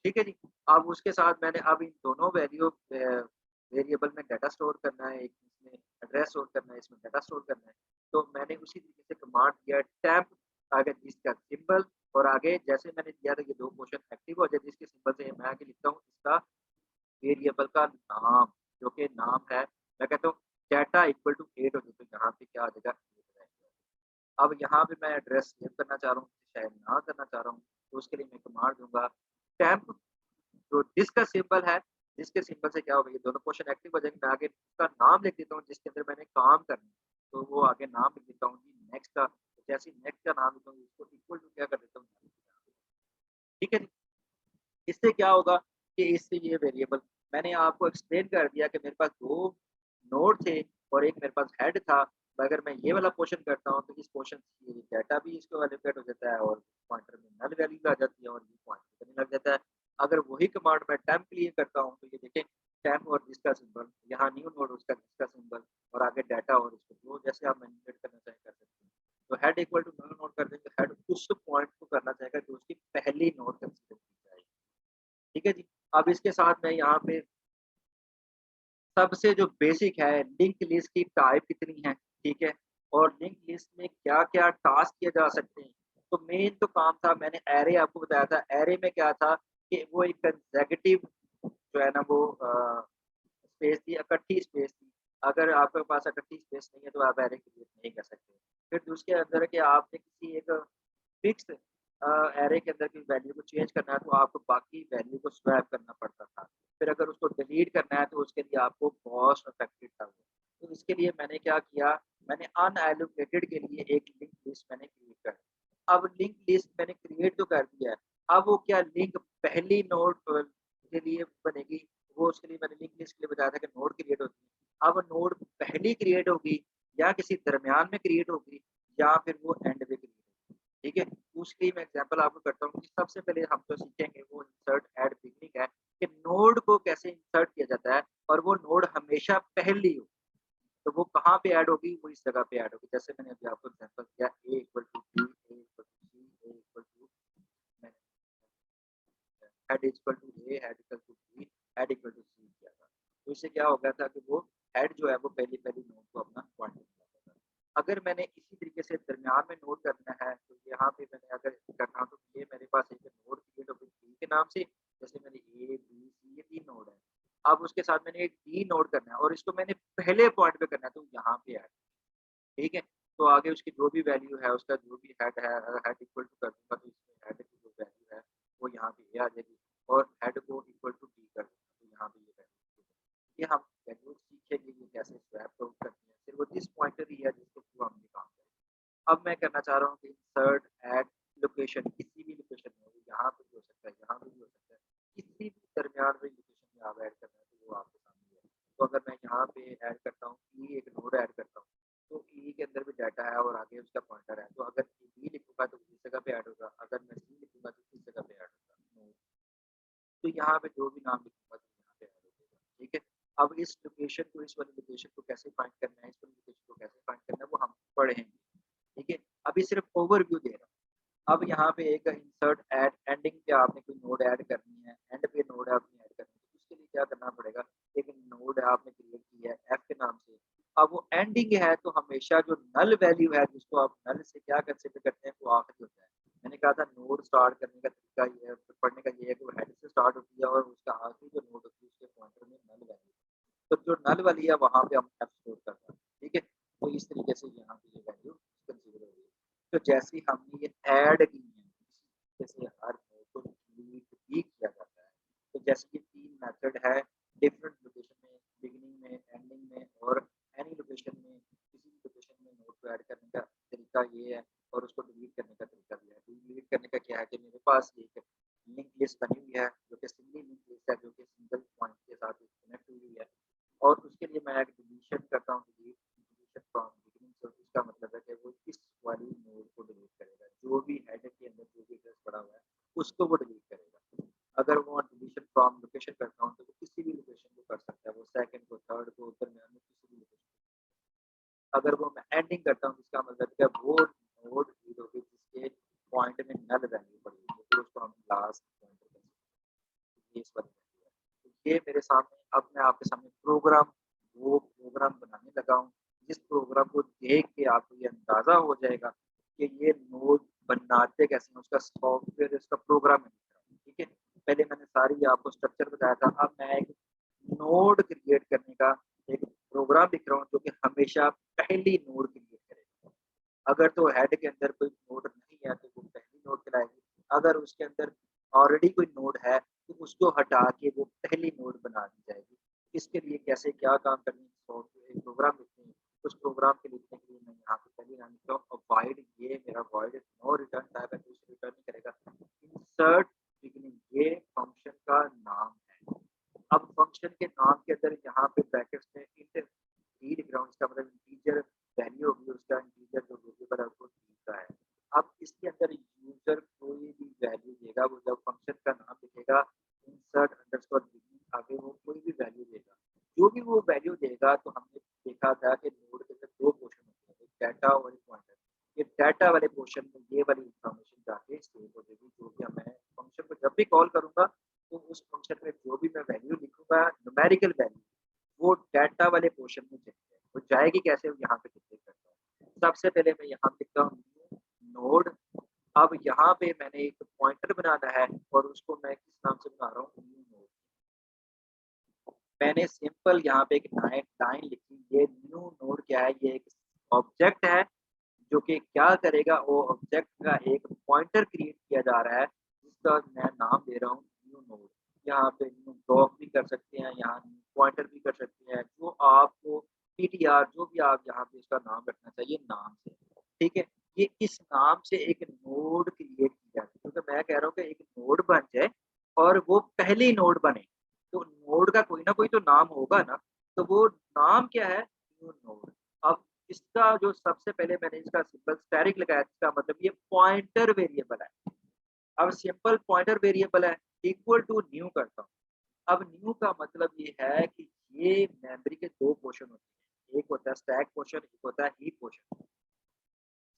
ठीक है जी? अब उसके साथ मैंने अब इन दोनों वेरिएबल में डाटा स्टोर करना है, एक इसमें एड्रेस स्टोर करना है, इसमें डाटा स्टोर करना है। तो मैंने उसी तरीके से कमांड दिया टेम्प आगे जिसका सिंबल और आगे जैसे मैंने दिया था ये 2 क्वेश्चन एक्टिव हो जाए जिसके सिंबल से मैं आगे लिखता हूँ इसका वेरिएबल का नाम, जो कि नाम है मैं कहता हूँ डाटा इक्वल टू 8 हो जाए, तो यहाँ पे क्या आ जाएगा 8 रहेगा। अब यहाँ पे मैं एड्रेस सेव करना चाह रहा हूँ, शायद ना करना चाह रहा हूँ, तो उसके लिए मैं कमांड दूँगा टेम्प जो जिसका सिंबल है, जिसके सिंबल से क्या होगा ये दोनों क्वेश्चन एक्टिव हो जाएँगे। मैं आगे उसका नाम लिख देता हूँ जिसके अंदर मैंने काम करना है, तो वो आगे नाम लिख देता हूँ जी नेक्स्ट का, तो जैसे ही नेक्स्ट का नाम लिखूँगी उसको इक्वल टू क्या कर देता हूँ, ठीक है जी? इससे क्या होगा कि इससे ये वेरिएबल मैंने आपको एक्सप्लेन कर दिया कि मेरे पास 2 नोड थे और एक मेरे पास हेड था। अगर मैं ये वाला क्वेश्चन करता हूँ तो इस क्वेश्चन से ये डाटा भी इसको एलोकेट हो जाता है और पॉइंटर में नल वैल्यू भी आ जाती है और ये पॉइंट करने लग जाता है। अगर वही कमांड मैं टेम्प के लिए करता हूँ तो ये देखें टेम्प और जिसका सिंबल, यहाँ न्यू नोड उसका जिसका सिंबल और आगे डाटा और इसको जो जैसे आप मैनिपुलेट करना चाहें कर सकते हैं। तो head equal to new node कर देंगे, हेड उस पॉइंट को करना चाहेगा जो उसकी पहली नोड कंसीडर की जाएगी। ठीक है जी। अब इसके साथ मैं यहाँ पे सबसे जो बेसिक है लिंक लिस्ट की टाइप कितनी है, ठीक है? और लिंक लिस्ट में क्या-क्या टास्क किए जा सकते हैं। तो मेन तो काम था मैंने एरे आपको बताया था, एरे में क्या था कि वो एक कंसेक्युटिव जो है ना वो स्पेस थी, इकट्ठी स्पेस थी। अगर आपके पास इकट्ठी स्पेस नहीं है तो आप एरे क्रिएट नहीं कर सकते। फिर उसके अंदर है कि आपने किसी एक फिक्स एरे के अंदर की वैल्यू को चेंज करना है तो आपको बाकी वैल्यू को स्वैप करना पड़ता था। फिर अगर उसको डिलीट करना है तो उसके लिए आपको कॉस्ट अफेक्टेड था वो। तो इसके लिए मैंने क्या किया, मैंने अनएलोकेटेड के लिए एक लिंक लिस्ट मैंने क्रिएट कर दी। अब लिंक लिस्ट मैंने क्रिएट तो कर दिया है, अब वो क्या लिंक पहली नोड के लिए बनेगी, वो उसके लिए मैंने लिंक लिस्ट के लिए बताया था कि नोड क्रिएट होती है। अब नोड पहली क्रिएट होगी या किसी दरमियान में क्रिएट होगी या फिर वो एंड में क्रिएट होगी। ठीक है? उसकी मैं एग्ज़ाम्पल आपको करता हूँ कि सबसे पहले हम जो सीखेंगे वो इंसर्ट एट बिगनिंग है कि नोड को कैसे इंसर्ट किया जाता है और वो नोड हमेशा पहली हो। तो वो कहाँ पे ऐड होगी? वो इस जगह पे ऐड होगी। जैसे मैंने अभी आपको एग्ज़ाम्पल दिया A equal to B, A equal to C, A equal to मैंने head equal to A, head equal to B, head equal to C किया था। तो इससे क्या हो गया था कि वो हेड जो है वो पहली-पहली नोड को अपना पॉइंट करता था। अगर मैंने इसी तरीके से दरमियान में नोड करना है तो यहाँ पे मैंने अगर करना हो तो ये मेरे पास एक नोड क्रिएट हो गई B के नाम से, जैसे मैंने A, B, C ये 3 नोड है। अब उसके साथ मैंने एक D नोड करना है और इसको मैंने पहले पॉइंट पे करना है तो यहाँ पे ऐड ठीक है? तो आगे उसकी जो भी वैल्यू है, उसका जो भी हेड है, हेड इक्वल टू कर दूँगा तो इसमें हेड की जो वैल्यू है वो यहाँ पे ये आ जाएगी और हेड को इक्वल टू टी कर दूँगा तो यहाँ पे ये वैल्यू, ये हम वैल्यू सीखेंगे कि कैसे स्वैप आउट करते हैं। सिर्फ वो दिस पॉइंटर ही है जिसके थ्रू हम ये काम करेंगे। अब मैं करना चाह रहा हूँ कि इंसर्ट एट लोकेशन, किसी भी लोकेशन में, वो यहाँ पे भी हो सकता है, यहाँ पे भी हो सकता है, किसी भी दरमियान में लोकेशन में आप ऐड करना है तो वो आपके सामने है। तो अगर मैं यहाँ पे ऐड करता हूँ ई, एक नोड ऐड करता हूँ, तो ई के अंदर भी डाटा है और आगे उसका पॉइंटर है, तो अगर बी लिखूंगा तो इस जगह पे ऐड होगा, अगर मैं सी लिखूंगा तो इस जगह पे ऐड होगा। तो यहाँ पे जो भी नाम लिखूंगा तो यहाँ पे ऐड हो जाएगा, ठीक है। अब इस लोकेशन को, इस वाली लोकेशन को कैसे फाइंड करना है, इस वाली लोकेशन को कैसे फाइंड करना है, वो हम पढ़ेंगे, ठीक है। अभी सिर्फ ओवरव्यू दे रहा हूँ। अब यहाँ पे एक इंसर्ट एड, एंडिंग पे आपने कोई नोड ऐड करनी है, एंड पे नोड आपने ऐड करनी है, तो उसके लिए क्या करना पड़ेगा, एक नोड आपने क्रिएट की है एफ के नाम से। अब वो एंडिंग है तो हमेशा जो नल वैल्यू है, जिसको आप नल से क्या कंसिडर करते हैं, वो आखिरी होता है। मैंने कहा था नोड स्टार्ट करने का तरीका ये है, पढ़ने का ये है कि वो हेड से स्टार्ट होती है और उसका आखिरी जो नोड होती है उसके पॉइंटर में नल वैल्यू, तो जो नल वाली है वहाँ पे हम एफ स्टोर करते हैं, ठीक है। तो इस तरीके से यहाँ पे ये वैल्यू कंसिडर हो गई। तो जैसे ही हमने ये ऐड की है, जैसे हर नोड को डिलीट भी किया जाता है, तो जैसे ये 3 मेथड है डिफरेंट लोकेशन में, बिगिनिंग में, एंडिंग में और एनी लोकेशन में, किसी भी लोकेशन में नोड को ऐड करने का तरीका ये है और उसको डिलीट करने का तरीका भी है। डिलीट करने का क्या है कि मेरे पास एक लिंक लिस्ट बनी हुई है जो कि सिंगल लिंक लिस्ट है, जो कि सिंगल पॉइंट के साथ कनेक्ट हुई है और उसके लिए मैं एक डिलीशन करता हूँ, डिलीशन फ्रॉम बिगिनिंग। तो इसका मतलब है कि वो इस वाली नोड को डिलीट करेगा, जो भी हेड के अंदर जो भी एड्रेस पड़ा हुआ है उसको वो डिलीट करेगा। अगर वो डिलीशन फ्रॉम लोकेशन करता हूँ तो वो किसी भी लोकेशन को कर सकता है, वो सेकंड को, थर्ड को, दरमियान में किसी भी लोकेशन। अगर वो मैं एंडिंग करता हूँ जिसका मतलब है वो नोड डिलीट होगी जिसके पॉइंट में नल वैल्यू पड़ी हुई है, तो उसको हम लास्ट पॉइंट कर सकते हैं। ये इस वाली वैल्यू है। तो ये मेरे सामने, अब मैं आपके सामने प्रोग्राम, वो प्रोग्राम बनाने लगा हूँ जिस प्रोग्राम को देख के आपको ये अंदाजा हो जाएगा कि ये नोड बनाते कैसे हैं, उसका सॉफ्टवेयर, उसका प्रोग्राम है, ठीक है। पहले मैंने सारी आपको स्ट्रक्चर बताया था, अब मैं एक नोड क्रिएट करने का एक प्रोग्राम लिख रहा हूँ जो कि हमेशा पहली नोड क्रिएट करेगा। अगर तो हेड के अंदर कोई नोड नहीं है तो वो पहली नोड चलाएगी, अगर उसके अंदर ऑलरेडी कोई नोड है तो उसको हटा के वो पहली नोड बना दी जाएगी। इसके लिए कैसे क्या काम करनी है, सॉफ्टवेयर प्रोग्राम लिखते हैं। उस प्रोग्राम के लिखने के लिए मैं यहाँ पे पहले नाम लिखता हूँ अवॉइड, ये मेरा वॉइड नो रिटर्न टाइप है तो उसे रिटर्न नहीं करेगा। इंसर्ट बिगिनिंग, ये फंक्शन का नाम है। अब फंक्शन के नाम के अंदर यहाँ पे ब्रैकेट्स में इंट डी लिख रहा हूँ, इसका मतलब इंटीजर वैल्यू होगी, उसका इंटीजर जो वेरिएबल है वो डी का है। अब इसके अंदर यूजर कोई भी वैल्यू देगा, वो जब फंक्शन का नाम लिखेगा इंसर्ट अंडरस्कोर बिगिनिंग, आगे वो कोई भी वैल्यू देगा, जो भी वो वैल्यू देगा, तो हमने देखा था कि नोड के अंदर 2 पोर्शन होते हैं, एक डाटा और एक पॉइंटर। ये डाटा वाले पोर्शन में ये वाली इंफॉर्मेशन जाके सेव हो जाएगी, जो भी मैं फंक्शन को जब भी कॉल करूंगा तो उस फंक्शन में जो भी मैं वैल्यू लिखूंगा, न्यूमेरिकल वैल्यू, वो डाटा वाले पोर्शन में चली जाएगी। वो जाएगी कैसे, वो यहाँ पे डिस्प्ले करता हूँ। सबसे पहले मैं यहाँ लिखता हूँ नोड। अब यहाँ पे मैंने एक पॉइंटर बनाना है और उसको मैं किस नाम से बना रहा हूँ, न्यू नोड। मैंने सिंपल यहाँ पे एक लाइन लिखी, ये न्यू नोड क्या है, ये एक ऑब्जेक्ट है जो कि क्या करेगा, वो ऑब्जेक्ट का एक पॉइंटर क्रिएट किया जा रहा है जिसका मैं नाम दे रहा हूँ न्यू नोड। यहाँ पे न्यू डॉग भी कर सकते हैं, यहाँ पॉइंटर भी कर सकते हैं, जो आपको पीटीआर जो भी आप यहाँ पे इसका नाम रखना चाहिए नाम से, ठीक है। ये इस नाम से एक नोड क्रिएट की जाती है, क्योंकि मैं कह रहा हूँ कि एक नोड बन जाए और वो पहली नोड बने, तो नोड का कोई ना कोई तो नाम होगा ना, तो वो नाम क्या है, न्यू नोड। अब इसका जो सबसे पहले मैंने इसका सिंपल स्टैटिक लगाया, इसका मतलब ये पॉइंटर वेरिएबल है। अब सिंपल पॉइंटर वेरिएबल है, इक्वल टू न्यू करता हूँ। अब न्यू का मतलब ये है कि ये मेमोरी के 2 पोर्शन होते हैं, एक होता है स्टैक पोर्शन, एक होता है हीप पोर्शन।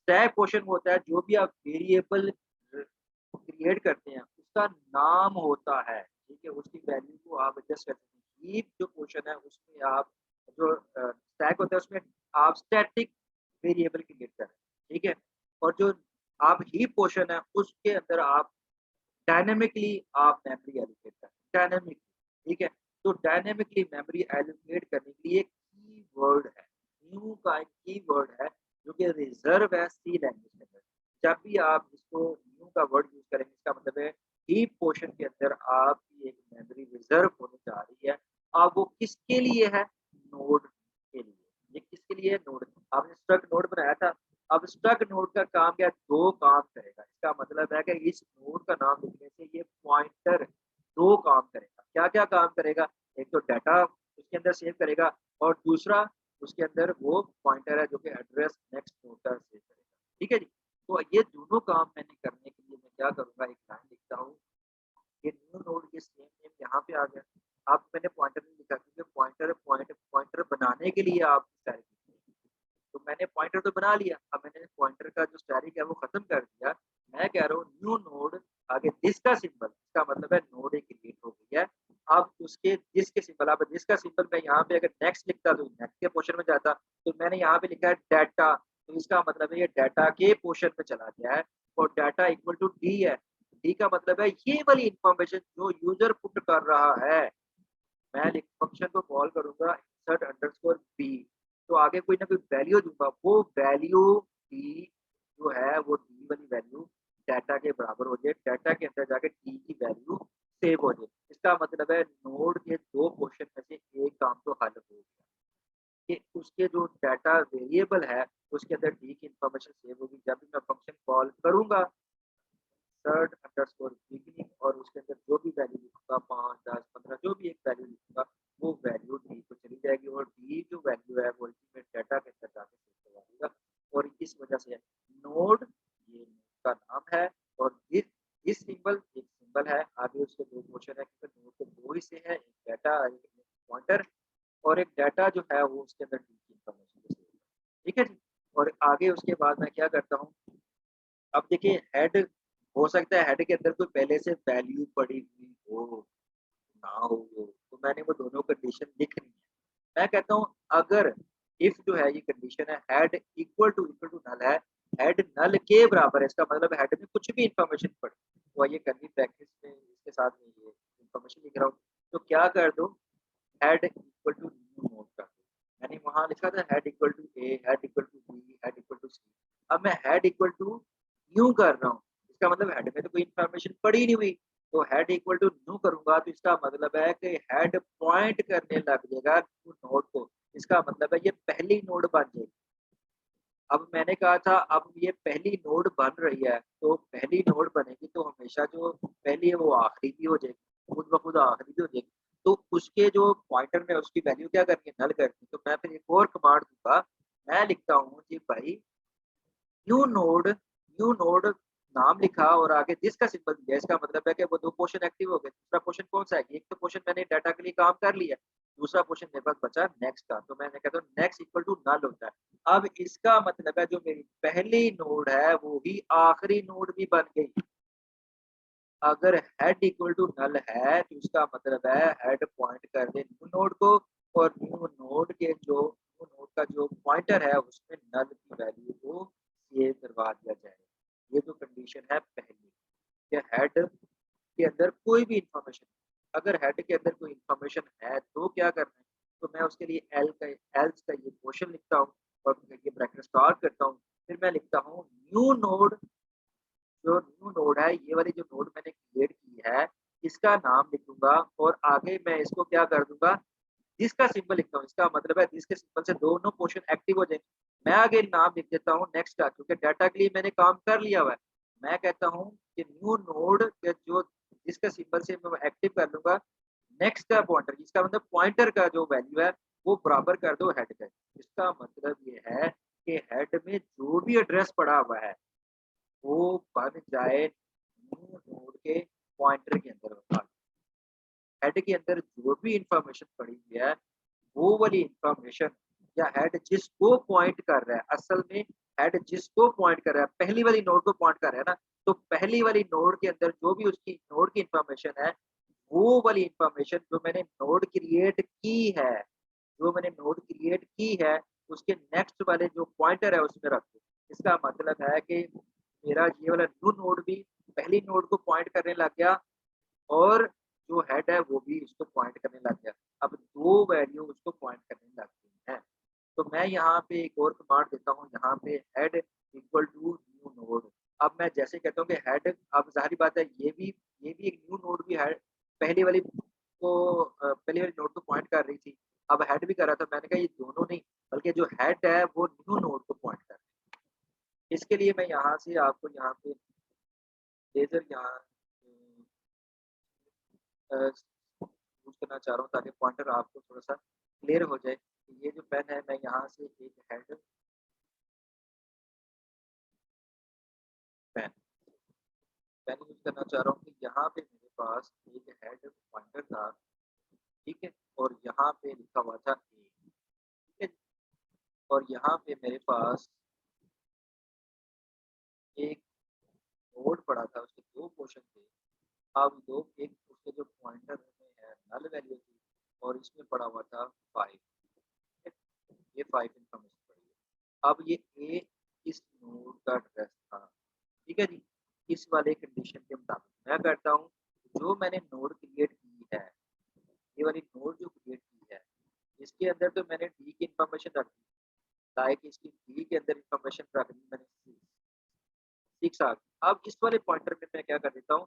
स्टैक पोर्शन होता है जो भी आप वेरिएबल क्रिएट करते हैं उसका नाम होता है, ठीक है, उसकी वैल्यू को आप एडजस्ट करते हैं। हीप जो पोर्शन है उसमें आप जो स्टैक होता है उसमें आप स्टैटिक वेरिएबल क्रिएट कर रहे हैं, ठीक है। और जो आप हीप पोर्शन है उसके अंदर आप डायनामिकली आप मेमोरी एलोकेट करें, डायनामिकली, ठीक है। तो डायनामिकली मेमोरी एलोकेट करने के लिए की वर्ड है, न्यू का एक की वर्ड है जो कि रिजर्व है सी लैंग्वेज के अंदर। जब भी आप इसको न्यू का वर्ड यूज करेंगे, इसका मतलब है डीप पोर्शन के अंदर आपकी एक मेमोरी रिजर्व होने जा रही है। अब वो किसके लिए है? नोड के लिए। ये किसके लिए है? नोड। आपने स्ट्रक्ट नोड बनाया था। अब स्ट्रक्ट नोड का काम क्या? दो काम करेगा। इसका मतलब है कि इस नोड का नाम लिखने से ये पॉइंटर दो काम करेगा। क्या क्या काम करेगा? एक तो डाटा उसके अंदर सेव करेगा, और दूसरा उसके अंदर वो पॉइंटर है जो कि एड्रेस नेक्स्ट नोड का सेव करेगा। ठीक है जी। तो ये दोनों काम मैंने करने के लिए मैं क्या करूंगा, एक लाइन लिखता हूँ। ये न्यू नोड के सेम नेम यहाँ पे आ गया। अब मैंने पॉइंटर नहीं लिखा क्योंकि पॉइंटर बनाने के लिए आप स्टैटिक लिखते हैं। तो मैंने पॉइंटर तो बना लिया। अब मैंने पॉइंटर का जो स्टैटिक है वो खत्म कर दिया। मैं कह रहा हूँ न्यू नोड, आगे दिस का सिंबल, इसका मतलब है नोड एक क्रिएट हो गई है। अब उसके दिस के सिंबल, अब दिस का सिंबल मैं यहाँ पे अगर नेक्स्ट लिखता तो नेक्स्ट के पोर्शन में जाता। तो मैंने यहाँ पे लिखा है डाटा, तो इसका मतलब है ये डाटा के पोर्शन में चला गया है। और डाटा इक्वल टू डी है। डी का मतलब है ये वाली इंफॉर्मेशन जो यूजर पुट कर रहा है। मैं फंक्शन को कॉल करूंगा इंसर्ट अंडरस्कोर बी, तो आगे कोई ना कोई वैल्यू दूंगा। वो वैल्यू डी जो है वो डी वाली वैल्यू डाटा के बराबर हो जाए, डाटा के अंदर जाके डी की वैल्यू सेव हो जाए। इसका मतलब है नोड के दो क्वेश्चन में से एक काम तो हल हो गया कि उसके जो डाटा वेरिएबल है उसके अंदर डी की इंफॉर्मेशन सेव होगी। जब भी मैं फंक्शन कॉल करूंगा थर्ड अंडरस्कोर बिगनिंग, और उसके अंदर जो भी वैल्यू लिखूंगा 5, 10, 15 जो भी एक वैल्यू लिखूंगा वो वैल्यू डी को चली जाएगी, और डी जो वैल्यू है वो अल्टीमेट डाटा के अंदर जाके सेव करवा देगा। और इस वजह से नोड, ये नोड का नाम है। और इस सिंबल एक सिंबल है, आगे उसके दो क्वेश्चन है क्योंकि नोड के दो हिस्से हैं, एक डाटा एक पॉइंटर, और एक डाटा जो है वो उसके अंदर डी की इंफॉर्मेशन को सेव। ठीक है जी। और आगे उसके बाद मैं क्या करता हूँ, अब देखिए हेड, हो सकता है हेड के अंदर कोई पहले से वैल्यू पड़ी हुई हो, ना हो वो, तो मैंने वो दोनों कंडीशन लिखनी है। मैं कहता हूँ अगर इफ जो है ये कंडीशन है हेड इक्वल टू नल है, हेड नल के बराबर है, इसका मतलब हेड में कुछ भी इंफॉर्मेशन पड़ी, तो ये करनी प्रैक्टिस में इसके साथ में ये इंफॉर्मेशन लिख रहा हूँ। तो क्या कर दो, head equal to new node कर दो। मैंने वहां लिखा था head equal to A, head equal to B, head equal to C. अब मैं हेड इक्वल टू न्यू कर रहा हूँ, इसका मतलब हेड में तो कोई इंफॉर्मेशन पड़ी नहीं हुई। तो हेड इक्वल टू न्यू करूंगा तो इसका मतलब है कि हेड पॉइंट करने लग जाएगा न्यू नोड को। इसका मतलब है ये पहली नोड बन जाएगी। अब मैंने कहा था अब ये पहली नोड बन रही है, तो पहली नोड बनेगी तो हमेशा जो पहली है वो आखिरी भी हो जाएगी, खुद ब खुद आखिरी भी हो जाएगी। तो उसके जो पॉइंटर में उसकी वैल्यू क्या करनी है, नल करनी। तो मैं फिर एक और कमांड दूंगा। मैं लिखता हूँ कि भाई न्यू नोड नाम लिखा और आगे जिसका सिंबल दिया, इसका मतलब है कि वो दो क्वेश्चन एक्टिव हो गए। दूसरा क्वेश्चन कौन सा है? एक तो क्वेश्चन मैंने डाटा के लिए काम कर लिया, दूसरा क्वेश्चन मेरे पास बचा नेक्स्ट का, तो मैंने कहता हूँ नेक्स्ट इक्वल टू नल होता है। अब इसका मतलब है जो मेरी पहली नोड है वो ही आखिरी नोड भी बन गई। अगर हेड इक्वल टू नल है तो इसका मतलब है हेड पॉइंट कर दे न्यू नोड को, और न्यू नोड का जो पॉइंटर है उसमें नल की वैल्यू को सेव करवा दिया जाए। ये तो कंडीशन है पहली कि हेड के अंदर कोई भी इंफॉर्मेशन, अगर हेड के अंदर कोई इंफॉर्मेशन है तो क्या करना है। तो मैं उसके लिए एल्स का ये क्वेश्चन लिखता हूँ और ये ब्रैकेट स्टार्ट करता हूँ। फिर मैं लिखता हूँ न्यू नोड, जो न्यू नोड है ये वाली जो नोड मैंने क्रिएट की है इसका नाम लिखूंगा, और आगे मैं इसको क्या कर दूंगा, जिसका सिंबल लिखता हूँ। इसका मतलब है जिसके सिंबल से दोनों पोर्शन एक्टिव हो जाए। मैं आगे नाम लिख देता हूँ नेक्स्ट का, क्योंकि डाटा के लिए मैंने काम कर लिया हुआ है। मैं कहता हूँ कि न्यू नोड के जो जिसका सिंबल से मैं एक्टिव कर लूंगा नेक्स्ट का पॉइंटर, जिसका मतलब पॉइंटर का जो वैल्यू है वो बराबर कर दो हेड का। इसका मतलब ये है कि हेड में जो भी एड्रेस पड़ा हुआ है वो बन जाए न्यू नोड के पॉइंटर के अंदर। हेड के अंदर जो भी इंफॉर्मेशन पड़ी हुई है वो वाली इंफॉर्मेशन, या हेड जिसको पॉइंट कर रहा है, असल में हेड जिसको पॉइंट कर रहा है पहली वाली नोड को पॉइंट कर रहा है ना, तो पहली वाली नोड के अंदर जो भी उसकी नोड की इंफॉर्मेशन है वो वाली इंफॉर्मेशन जो मैंने नोड क्रिएट की है, उसके नेक्स्ट वाले जो पॉइंटर है उसमें रख दो। इसका मतलब है कि मेरा ये वाला न्यू नोड भी पहली नोड को पॉइंट करने लग गया, और जो हेड है वो भी इसको पॉइंट करने लग गया। अब दो वैल्यू उसको पॉइंट करने लग गई है। तो मैं यहाँ पे एक और कमांड देता हूँ, यहाँ पे head equal to new node. अब मैं जैसे कहता हूँ कि हेड, अब ज़ाहिर बात है ये भी एक न्यू नोड भी है, पहले वाली पहले वाली नोड को पॉइंट कर रही थी, अब हेड भी कर रहा था। मैंने कहा ये दोनों नहीं, बल्कि जो हेड है वो न्यू नोड को पॉइंट कर रहा है। इसके लिए मैं यहाँ से आपको यहाँ पे लेज़र यहाँ यूज़ करना चाह रहा हूँ ताकि पॉइंटर आपको थोड़ा-सा क्लियर हो जाए। ये जो पेन है मैं यहाँ से एक हेड पेन पेन यूज़ करना चाह रहा हूँ कि यहाँ पे मेरे पास एक हेड पॉइंटर था, ठीक है? और यहाँ पे लिखा हुआ था ए, ठीक है? और यहाँ पे मेरे पास एक नोड पड़ा था, उसके 2 पोर्शन थे। अब 2 एक उसके जो पॉइंटर में है नल वैल्यू थी और इसमें पड़ा हुआ था 5, ठीक है? ये 5 इन्फॉर्मेशन पड़ी है। अब ये ए इस नोड का एड्रेस था, ठीक है जी? इस वाले कंडीशन के मुताबिक मैं करता हूँ, जो मैंने नोड क्रिएट की है, ये वाली नोड जो क्रिएट की है, इसके अंदर तो मैंने डी की इन्फॉर्मेशन रख दी, लाइक इसकी डी के अंदर इन्फॉर्मेशन रख दी मैंने 6 आ गई। अब इस वाले पॉइंटर में मैं क्या कर देता हूँ,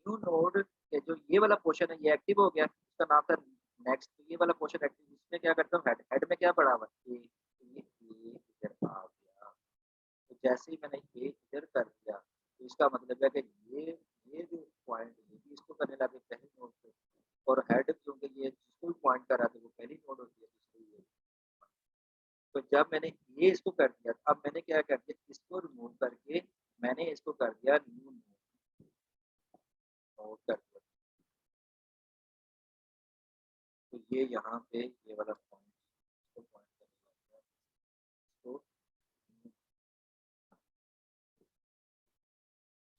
न्यू नोड के जो ये वाला पोर्शन है ये एक्टिव हो गया, इसका नाम था नेक्स्ट, तो ये वाला पोर्शन एक्टिव, इसमें क्या करता हूँ हेड, हेड में क्या पड़ा हुआ है? ए, तो ये ए इधर आ गया। तो जैसे ही मैंने ये इधर कर दिया, तो इसका मतलब है कि ये जो पॉइंट ये भी इसको करने लगे पहली नोड पे, और हेड क्योंकि ये जिसको भी पॉइंट कर रहा था वो पहली नोड होती है, दूसरी ये। तो जब मैंने ये इसको कर दिया, अब मैंने क्या कर दिया, इसको रिमूव करके मैंने इसको कर दिया न्यू नोड कर दिया। तो ये यहाँ पे ये वाला पॉइंट, इसको पॉइंट करने लग गया, इसको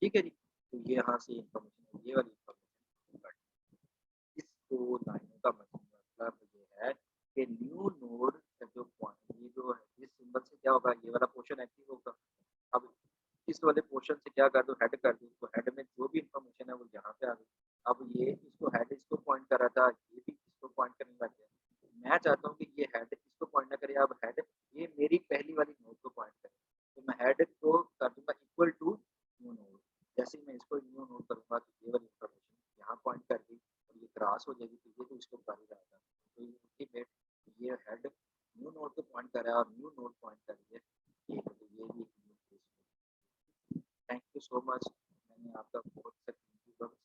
ठीक है जी। तो ये यहाँ से इन्फॉर्मेशन, ये वाली इन्फॉर्मेशन, इस 2 लाइनों का मतलब ये है कि न्यू नोड का जो पॉइंट, ये जो है, इस सिंबल से क्या होगा, ये वाला पोर्शन एक्टिव होगा। अब इस वाले पोर्शन से क्या कर दो, हेड कर दो, तो हेड में जो भी इन्फॉर्मेशन है वो यहाँ पे आ गई। अब ये इसको हेड इसको पॉइंट कर रहा था, ये भी इसको पॉइंट करने लग गया। मैं चाहता हूँ कि ये हेड इसको पॉइंट ना करे, अब हेड ये मेरी पहली वाली नोड को पॉइंट करे, तो मैं हेड को कर दूंगा इक्वल टू न्यू नोड। जैसे ही मैं इसको न्यू नोड करूंगा तो ये वाली इन्फॉर्मेशन यहाँ पॉइंट कर दी और ये क्रॉस हो जाएगी, तो ये तो इसको कर ही जाएगा। तो ये अल्टीमेट, ये हेड न्यू नोड को पॉइंट कर रहा है और न्यू नोड पॉइंट कर रही है, ये तो ये भी थैंक यू सो मच। मैंने आपका बहुत सा कीमती वक्त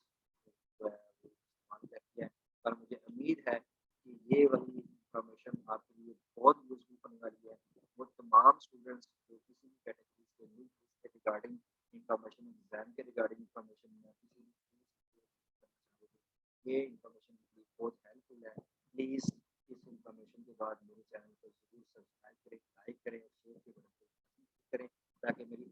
जो है वो इस्तेमाल कर किया है, और मुझे उम्मीद है कि ये वाली इंफॉर्मेशन आपके लिए बहुत यूज़फुल होने वाली है। वो तमाम स्टूडेंट्स जो किसी भी कैटेगरी से न्यू के रिगार्डिंग इंफॉर्मेशन, एग्ज़ाम के रिगार्डिंग इंफॉर्मेशन या किसी भी ये इंफॉर्मेशन के लिए बहुत हेल्पफुल है। प्लीज़ इस इंफॉर्मेशन के बाद मेरे चैनल को ज़रूर सब्सक्राइब करें, लाइक करें और शेयर के बटन को करें, ताकि मेरी